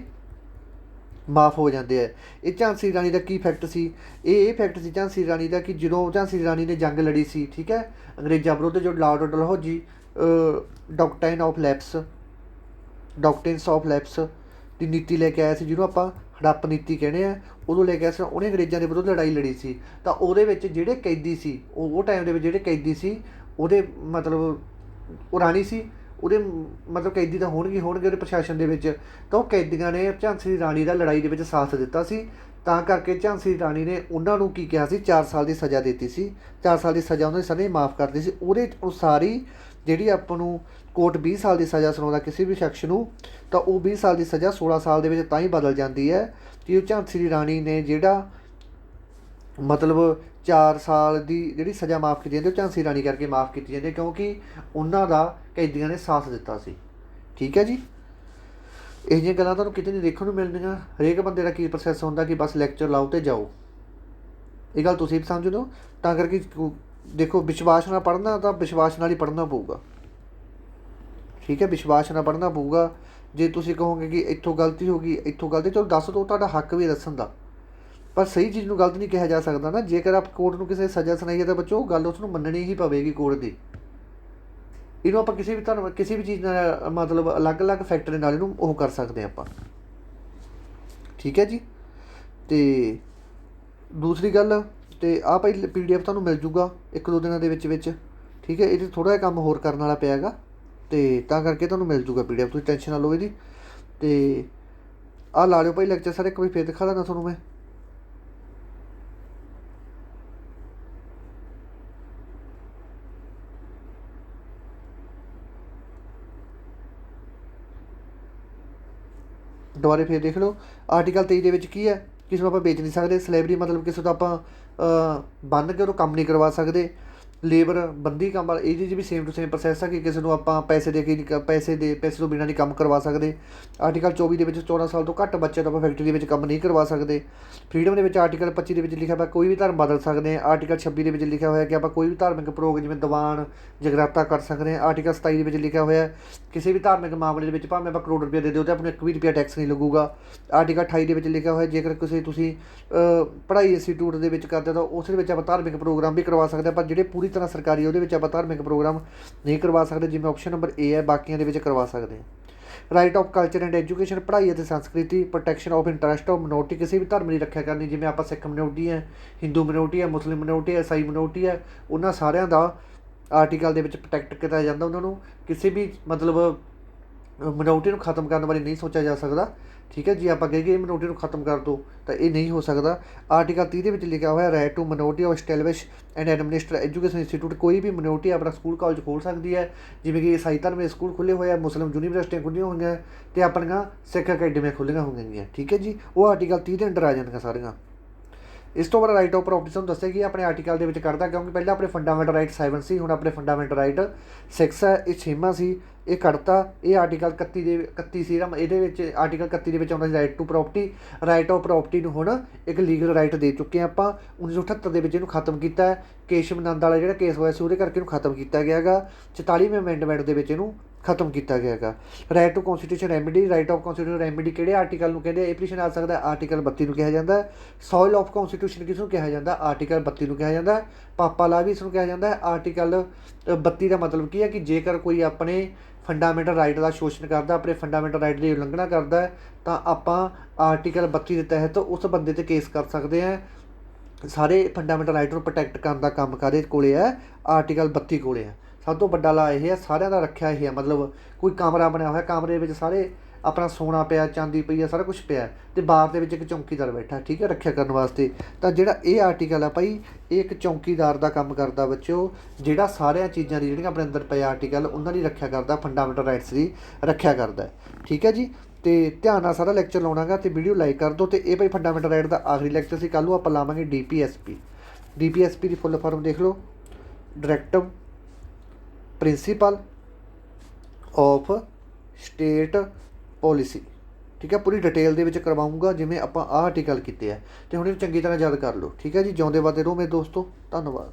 ਮਾਫ ਹੋ ਜਾਂਦੇ ਆ। ਇਹ ਝਾਂਸੀ ਦੀ ਰਾਣੀ ਦਾ ਕੀ ਫੈਕਟ ਸੀ? ਇਹ ਫੈਕਟ ਸੀ ਝਾਂਸੀ ਦੀ ਰਾਣੀ ਦਾ ਕਿ ਜਦੋਂ ਝਾਂਸੀ ਦੀ ਰਾਣੀ ਨੇ ਜੰਗ ਲੜੀ ਸੀ, ਠੀਕ ਹੈ, ਅੰਗਰੇਜ਼ਾਂ ਵਿਰੁੱਧ, ਜੋ ਲਾਰਡ ਡਲਹੌਜੀ ਡਾਕਟਾਈਨਸ ਆਫ ਲੈਪਸ ਦੀ ਨੀਤੀ ਲੈ ਕੇ ਆਇਆ ਸੀ, ਜਿਹਨੂੰ ਆਪਾਂ ਹੜੱਪ ਨੀਤੀ ਕਹਿੰਦੇ ਆ, ਉਦੋਂ ਲੈ ਕੇ ਆਇਆ ਸੀ। ਉਹਨੇ ਅੰਗਰੇਜ਼ਾਂ ਦੇ ਵਿਰੁੱਧ ਲੜਾਈ ਲੜੀ ਸੀ। ਤਾਂ ਉਹਦੇ ਵਿੱਚ ਜਿਹੜੇ ਕੈਦੀ ਸੀ, ਉਹ ਟਾਈਮ ਦੇ ਵਿੱਚ ਜਿਹੜੇ ਕੈਦੀ ਸੀ, ਉਹਦੇ ਮਤਲਬ ਉਹ ਰਾਣੀ ਸੀ, ਉਹਦੇ ਮਤਲਬ ਕੈਦੀ ਤਾਂ ਹੋਣਗੇ ਉਹਦੇ ਪ੍ਰਸ਼ਾਸਨ ਦੇ ਵਿੱਚ। ਤਾਂ ਉਹ ਕੈਦੀਆਂ ਨੇ ਝਾਂਸੀ ਦੀ ਰਾਣੀ ਦਾ ਲੜਾਈ ਦੇ ਵਿੱਚ ਸਾਥ ਦਿੱਤਾ ਸੀ। ਤਾਂ ਕਰਕੇ ਝਾਂਸੀ ਦੀ ਰਾਣੀ ਨੇ ਉਹਨਾਂ ਨੂੰ ਕੀ ਕਿਹਾ ਸੀ, 4 ਸਾਲ ਦੀ ਸਜ਼ਾ ਦਿੱਤੀ ਸੀ। 4 ਸਾਲ ਦੀ ਸਜ਼ਾ ਉਹਨਾਂ ਦੀ ਸਾਰੇ ਮਾਫ਼ ਕਰਦੀ ਸੀ। ਉਹਦੇ ਅਨੁਸਾਰ ਹੀ ਜਿਹੜੀ ਆਪਾਂ ਨੂੰ ਕੋਰਟ 20 ਸਾਲ ਦੀ ਸਜ਼ਾ ਸੁਣਾਉਂਦਾ ਕਿਸੇ ਵੀ ਸ਼ਖਸ ਨੂੰ, ਤਾਂ ਉਹ 20 ਸਾਲ ਦੀ ਸਜ਼ਾ 16 ਸਾਲ ਦੇ ਵਿੱਚ ਤਾਂ ਹੀ ਬਦਲ ਜਾਂਦੀ ਹੈ ਕਿ ਉਹ ਝਾਂਸੀ ਦੀ ਰਾਣੀ ਨੇ ਜਿਹੜਾ ਮਤਲਬ 4 ਸਾਲ ਦੀ ਜਿਹੜੀ ਸਜ਼ਾ ਮਾਫ਼ ਕੀਤੀ ਜਾਂਦੀ, ਉਹ ਝਾਂਸੀ ਰਾਣੀ ਕਰਕੇ ਮਾਫ਼ ਕੀਤੀ ਜਾਂਦੀ, ਕਿਉਂਕਿ ਉਹਨਾਂ ਦਾ ਕੈਦੀਆਂ ਨੇ ਸਾਥ ਦਿੱਤਾ ਸੀ। ਠੀਕ ਹੈ ਜੀ। ਇਹੋ ਜਿਹੀਆਂ ਗੱਲਾਂ ਤੁਹਾਨੂੰ ਕਿਤੇ ਨਹੀਂ ਦੇਖਣ ਨੂੰ ਮਿਲਦੀਆਂ। ਹਰੇਕ ਬੰਦੇ ਦਾ ਕੀ ਪ੍ਰੋਸੈਸ ਹੁੰਦਾ ਕਿ ਬਸ ਲੈਕਚਰ ਲਾਓ ਅਤੇ ਜਾਓ। ਇਹ ਗੱਲ ਤੁਸੀਂ ਵੀ ਸਮਝ ਲਓ। ਤਾਂ ਕਰਕੇ ਦੇਖੋ, ਵਿਸ਼ਵਾਸ ਨਾਲ ਪੜ੍ਹਨਾ ਤਾਂ ਵਿਸ਼ਵਾਸ ਨਾਲ ਹੀ ਪੜ੍ਹਨਾ ਪਊਗਾ। ਠੀਕ ਹੈ, ਵਿਸ਼ਵਾਸ ਨਾਲ ਪੜ੍ਹਨਾ ਪਊਗਾ। ਜੇ ਤੁਸੀਂ ਕਹੋਗੇ ਕਿ ਇੱਥੋਂ ਗਲਤੀ ਹੋ ਗਈ, ਇੱਥੋਂ ਗਲਤੀ, ਚਲੋ ਦੱਸ ਦਿਓ, ਤੁਹਾਡਾ ਹੱਕ ਵੀ ਦੱਸਣ ਦਾ, ਪਰ ਸਹੀ ਚੀਜ਼ ਨੂੰ ਗਲਤ ਨਹੀਂ ਕਿਹਾ ਜਾ ਸਕਦਾ ਨਾ। ਜੇਕਰ ਆਪ ਕੋਰਟ ਨੂੰ ਕਿਸੇ ਸਜ਼ਾ ਸੁਣਾਈਏ ਤਾਂ ਬੱਚੋ, ਉਹ ਗੱਲ ਉਸ ਨੂੰ ਮੰਨਣੀ ਹੀ ਪਵੇਗੀ ਕੋਰਟ ਦੀ। ਇਹਨੂੰ ਆਪਾਂ ਕਿਸੇ ਵੀ ਧਰਮ, ਕਿਸੇ ਵੀ ਚੀਜ਼ ਨਾਲ ਮਤਲਬ ਅਲੱਗ-ਅਲੱਗ ਫੈਕਟਰ ਨਾਲ ਇਹਨੂੰ ਉਹ ਕਰ ਸਕਦੇ ਆਪਾਂ। ਠੀਕ ਹੈ ਜੀ। ਅਤੇ ਦੂਸਰੀ ਗੱਲ, ਅਤੇ ਆਹ ਭਾਈ PDF ਤੁਹਾਨੂੰ ਮਿਲ ਜੂਗਾ 1-2 ਦਿਨਾਂ ਦੇ ਵਿੱਚ। ਠੀਕ ਹੈ, ਇਹਦੇ ਥੋੜ੍ਹਾ ਜਿਹਾ ਕੰਮ ਹੋਰ ਕਰਨ ਵਾਲਾ ਪਿਆ ਹੈਗਾ, ਅਤੇ ਤਾਂ ਕਰਕੇ ਤੁਹਾਨੂੰ ਮਿਲ ਜੂਗਾ PDF, ਤੁਸੀਂ ਟੈਨਸ਼ਨ ਨਾ ਲਓ ਇਹਦੀ। ਅਤੇ ਆਹ ਲਾ ਲਿਓ ਭਾਈ ਲੈਕਚਰ ਸਾਰੇ, ਇੱਕ ਵਾਰੀ ਫਿਰ ਦਿਖਾ ਦੇਣਾ ਤੁਹਾਨੂੰ ਮੈਂ। ਦੁਬਾਰੇ ਫਿਰ ਦੇਖ ਲਓ। ਆਰਟੀਕਲ 23 ਦੇ ਵਿੱਚ ਕੀ ਹੈ, ਕਿਸੇ ਨੂੰ ਆਪਾਂ ਵੇਚ ਨਹੀਂ ਸਕਦੇ। ਸਲੇਵਰੀ ਮਤਲਬ ਕਿਸੇ ਤੋਂ ਆਪਾਂ ਬੰਨ੍ਹ ਕੇ ਉਹਨੂੰ ਕੰਮ ਨਹੀਂ ਕਰਵਾ ਸਕਦੇ। ਲੇਬਰ ਬੰਦੀ ਕੰਮ ਵਾਲਾ, ਇਹਦੇ 'ਚ ਵੀ ਸੇਮ ਟੂ ਸੇਮ ਪ੍ਰੋਸੈਸ ਹੈ ਕਿ ਕਿਸੇ ਨੂੰ ਆਪਾਂ ਪੈਸੇ ਦੇ ਕੇ ਨਹੀਂ, ਪੈਸੇ ਤੋਂ ਬਿਨਾਂ ਨਹੀਂ ਕੰਮ ਕਰਵਾ ਸਕਦੇ। ਆਰਟੀਕਲ 24 ਦੇ ਵਿੱਚ 14 ਸਾਲ ਤੋਂ ਘੱਟ ਬੱਚੇ ਤੋਂ ਆਪਾਂ ਫੈਕਟਰੀ ਦੇ ਵਿੱਚ ਕੰਮ ਨਹੀਂ ਕਰਵਾ ਸਕਦੇ। ਫਰੀਡਮ ਦੇ ਵਿੱਚ ਆਰਟੀਕਲ 25 ਦੇ ਵਿੱਚ ਲਿਖਿਆ ਆਪਾਂ ਕੋਈ ਵੀ ਧਰਮ ਬਦਲ ਸਕਦੇ ਹਾਂ। ਆਰਟੀਕਲ 26 ਦੇ ਵਿੱਚ ਲਿਖਿਆ ਹੋਇਆ ਕਿ ਆਪਾਂ ਕੋਈ ਵੀ ਧਾਰਮਿਕ ਪ੍ਰੋਗਰਾਮ ਜਿਵੇਂ ਦੀਵਾਨ ਜਗਰਾਤਾ ਕਰ ਸਕਦੇ ਹਾਂ। ਆਰਟੀਕਲ 27 ਦੇ ਵਿੱਚ ਲਿਖਿਆ ਹੋਇਆ ਕਿਸੇ ਵੀ ਧਾਰਮਿਕ ਮਾਮਲੇ ਦੇ ਵਿੱਚ ਭਾਵੇਂ ਆਪਾਂ ਕਰੋੜ ਰੁਪਏ ਦੇ ਦਿਓ ਅਤੇ ਆਪਾਂ ਨੂੰ 1 ਵੀ ਰੁਪਇਆ ਟੈਕਸ ਨਹੀਂ ਲੱਗੂਗਾ। ਆਰਟੀਕਲ 28 ਦੇ ਵਿੱਚ ਲਿਖਿਆ ਹੋਇਆ ਜੇਕਰ ਤੁਸੀਂ ਪੜ੍ਹਾਈ ਇੰਸਟੀਟਿਊਟ ਦੇ ਵਿੱਚ ਕਰਦੇ ਤਾਂ ਉਸ ਦੇ ਵਿੱਚ ਆਪਾਂ ਧਾਰਮਿਕ ਪ੍ਰੋਗਰਾਮ ਵੀ ਕਰਵਾ ਸਕਦੇ ਹਾਂ, ਪਰ ਜਿਹੜੇ ਪੂਰੀ ਤਰ੍ਹਾਂ ਸਰਕਾਰੀ ਉਹਦੇ ਵਿੱਚ ਆਪਾਂ ਧਾਰਮਿਕ ਪ੍ਰੋਗਰਾਮ ਨਹੀਂ ਕਰਵਾ ਸਕਦੇ। ਜਿਵੇਂ ਆਪਸ਼ਨ ਨੰਬਰ A ਹੈ, ਬਾਕੀਆਂ ਦੇ ਵਿੱਚ ਕਰਵਾ ਸਕਦੇ ਹਾਂ। Right of culture and education, ਪੜ੍ਹਾਈ ਅਤੇ ਸੰਸਕ੍ਰਿਤੀ। Protection of interest of minority, ਕਿਸੇ ਵੀ ਧਰਮ ਦੀ ਰੱਖਿਆ ਕਰਨੀ, ਜਿਵੇਂ ਆਪਾਂ ਸਿੱਖ ਮਿਨੋਰਟੀ ਹੈ, ਹਿੰਦੂ ਮਿਨੋਰਟੀ ਹੈ, ਮੁਸਲਿਮ ਮਿਨੋਰਟੀ ਹੈ, ਈਸਾਈ ਮਿਨੋਰਟੀ ਹੈ, ਉਹਨਾਂ ਸਾਰਿਆਂ ਦਾ ਆਰਟੀਕਲ ਦੇ ਵਿੱਚ ਪ੍ਰੋਟੈਕਟ ਕੀਤਾ ਜਾਂਦਾ। ਉਹਨਾਂ ਨੂੰ ਕਿਸੇ ਵੀ ਮਤਲਬ ਮਿਨੋਰਟੀ ਨੂੰ ਖਤਮ ਕਰਨ ਬਾਰੇ ਨਹੀਂ ਸੋਚਿਆ ਜਾ ਸਕਦਾ। ਠੀਕ ਹੈ ਜੀ। ਆਪਾਂ ਕਹੀਏ ਮਿਨੋਰਟੀ ਨੂੰ ਖਤਮ ਕਰ ਦਿਓ ਤਾਂ ਇਹ ਨਹੀਂ ਹੋ ਸਕਦਾ। ਆਰਟੀਕਲ 30 ਦੇ ਵਿੱਚ ਲਿਖਿਆ ਹੋਇਆ right to minority of establish and administer education institute, ਕੋਈ ਵੀ ਮਿਨੋਰਟੀ ਆਪਣਾ ਸਕੂਲ ਕਾਲਜ ਖੋਲ੍ਹ ਸਕਦੀ ਹੈ। ਜਿਵੇਂ ਕਿ ਈਸਾਈ ਧਰਮ ਦੇ ਸਕੂਲ ਖੁੱਲ੍ਹੇ ਹੋਏ ਆ, ਮੁਸਲਿਮ ਯੂਨੀਵਰਸਿਟੀਆਂ ਖੁੱਲ੍ਹੀਆਂ ਹੋਈਆਂ ਅਤੇ ਆਪਣੀਆਂ ਸਿੱਖ ਅਕੈਡਮੀਆਂ ਖੁੱਲ੍ਹੀਆਂ ਹੋਈਆਂ। ਠੀਕ ਹੈ ਜੀ। ਉਹ ਆਰਟੀਕਲ 30 ਦੇ ਅੰਡਰ ਆ ਜਾਂਦੀਆਂ ਸਾਰੀਆਂ। ਇਸ ਤੋਂ ਬਾਅਦ ਰਾਈਟ ਆਫ ਪ੍ਰੋਪਰਟੀ ਤੁਹਾਨੂੰ ਦੱਸਿਆ ਕਿ ਆਪਣੇ ਆਰਟੀਕਲ ਦੇ ਵਿੱਚ ਕਰਦਾ, ਕਿਉਂਕਿ ਪਹਿਲਾਂ ਆਪਣੇ ਫੰਡਾਮੈਂਟਲ ਰਾਈਟ 7 ਸੀ, ਹੁਣ ਆਪਣੇ ਫੰਡਾਮੈਂਟਲ ਰਾਈਟ 6 ਹੈ। ਇਹ 6ਵਾਂ ਸੀ, ਇਹ ਕੱਢਤਾ। ਇਹ ਆਰਟੀਕਲ 31 ਸੀ, ਇਹਦੇ ਵਿੱਚ ਆਰਟੀਕਲ 31 ਦੇ ਵਿੱਚ ਆਉਂਦਾ ਸੀ right to property. Right of property ਨੂੰ ਹੁਣ ਇੱਕ ਲੀਗਲ ਰਾਈਟ ਦੇ ਚੁੱਕੇ ਹਾਂ ਆਪਾਂ। 1978 ਦੇ ਵਿੱਚ ਇਹਨੂੰ ਖਤਮ ਕੀਤਾ ਹੈ। ਕੇਸ਼ਵ ਨੰਦ ਵਾਲਾ ਜਿਹੜਾ ਕੇਸ ਹੋਇਆ ਸੀ ਉਹਦੇ ਕਰਕੇ ਇਹਨੂੰ ਖਤਮ ਕੀਤਾ ਗਿਆ ਹੈਗਾ। 44ਵੇਂ ਅਮੈਂਡਮੈਂਟ ਦੇ ਵਿੱਚ ਇਹਨੂੰ ਖਤਮ ਕੀਤਾ ਗਿਆ ਹੈਗਾ। Right to constitution remedy, right of constitution remedy ਕਿਹੜੇ ਆਰਟੀਕਲ ਨੂੰ ਕਹਿੰਦੇ? ਇਹ ਪਟੀਸ਼ਨ ਆ ਸਕਦਾ ਆਰਟੀਕਲ 32 ਨੂੰ ਕਿਹਾ ਜਾਂਦਾ। ਸੋਇਲ ਆਫ ਕੌਂਸਟੀਟਿਊਸ਼ਨ ਕਿਸ ਨੂੰ ਕਿਹਾ ਜਾਂਦਾ? ਆਰਟੀਕਲ 32 ਨੂੰ ਕਿਹਾ ਜਾਂਦਾ। ਪਾਪਾ ਲਾ ਵੀ ਇਸ ਨੂੰ ਕਿਹਾ ਜਾਂਦਾ। ਆਰਟੀਕਲ 32 ਦਾ ਮਤਲਬ ਕੀ ਹੈ ਕਿ ਜੇਕਰ ਕੋਈ ਆਪਣੇ ਫੰਡਾਮੈਂਟਲ ਰਾਈਟ ਦਾ ਸ਼ੋਸ਼ਣ ਕਰਦਾ, ਆਪਣੇ ਫੰਡਾਮੈਂਟਲ ਰਾਈਟ ਦੀ ਉਲੰਘਣਾ ਕਰਦਾ, ਤਾਂ ਆਪਾਂ ਆਰਟੀਕਲ 32 ਦੇ ਤਹਿਤ ਉਸ ਬੰਦੇ 'ਤੇ ਕੇਸ ਕਰ ਸਕਦੇ ਹਾਂ। ਸਾਰੇ ਫੰਡਾਮੈਂਟਲ ਰਾਈਟ ਨੂੰ ਪ੍ਰੋਟੈਕਟ ਕਰਨ ਦਾ ਕੰਮ ਕਾਹਦੇ ਕੋਲੇ ਹੈ? ਆਰਟੀਕਲ 32 ਕੋਲੇ ਹੈ। ਸਭ ਤੋਂ ਵੱਡਾ ਲਾ ਇਹ ਹੈ, ਸਾਰਿਆਂ ਦਾ ਰੱਖਿਆ ਇਹ ਹੈ। ਮਤਲਬ ਕੋਈ ਕਮਰਾ ਬਣਿਆ ਹੋਇਆ, ਕਮਰੇ ਵਿੱਚ ਸਾਰੇ ਆਪਣਾ ਸੋਨਾ ਪਿਆ, ਚਾਂਦੀ ਪਈ ਆ, ਸਾਰਾ ਕੁਛ ਪਿਆ, ਅਤੇ ਬਾਹਰ ਦੇ ਵਿੱਚ ਇੱਕ ਚੌਂਕੀਦਾਰ ਬੈਠਾ, ਠੀਕ ਹੈ, ਰੱਖਿਆ ਕਰਨ ਵਾਸਤੇ। ਤਾਂ ਜਿਹੜਾ ਇਹ ਆਰਟੀਕਲ ਆ ਭਾਈ, ਇਹ ਇੱਕ ਚੌਂਕੀਦਾਰ ਦਾ ਕੰਮ ਕਰਦਾ ਬੱਚਿਓ, ਜਿਹੜਾ ਸਾਰਿਆਂ ਚੀਜ਼ਾਂ ਦੀ ਜਿਹੜੀਆਂ ਆਪਣੇ ਅੰਦਰ ਪਏ ਆਰਟੀਕਲ ਉਹਨਾਂ ਦੀ ਰੱਖਿਆ ਕਰਦਾ, ਫੰਡਾਮੈਂਟਲ ਰਾਈਟਸ ਦੀ ਰੱਖਿਆ ਕਰਦਾ। ਠੀਕ ਹੈ ਜੀ। ਅਤੇ ਧਿਆਨ ਨਾਲ ਸਾਰਾ ਲੈਕਚਰ ਲਾਉਣਾ ਗਾ, ਅਤੇ ਵੀਡੀਓ ਲਾਈਕ ਕਰ ਦਿਓ। ਅਤੇ ਇਹ ਭਾਈ ਫੰਡਾਮੈਂਟਲ ਰਾਈਟ ਦਾ ਆਖਰੀ ਲੈਕਚਰ ਸੀ। ਕੱਲ੍ਹ ਨੂੰ ਆਪਾਂ ਲਾਵਾਂਗੇ DPSP। DPSP ਦੀ ਫੁੱਲ ਫਾਰਮ ਦੇਖ ਲਓ, directive principal of state policy. ਠੀਕ ਹੈ, ਪੂਰੀ ਡਿਟੇਲ ਦੇ ਵਿੱਚ ਕਰਵਾਊਂਗਾ ਜਿਵੇਂ ਆਪਾਂ ਆਹ ਆਰਟੀਕਲ ਕੀਤੇ ਆ। ਅਤੇ ਹੁਣ ਇਹਨੂੰ ਚੰਗੀ ਤਰ੍ਹਾਂ ਯਾਦ ਕਰ ਲਓ। ਠੀਕ ਹੈ ਜੀ। ਜਿਉਂਦੇ ਵੱਧਦੇ ਰਹੋ ਮੇਰੇ ਦੋਸਤੋ, ਧੰਨਵਾਦ।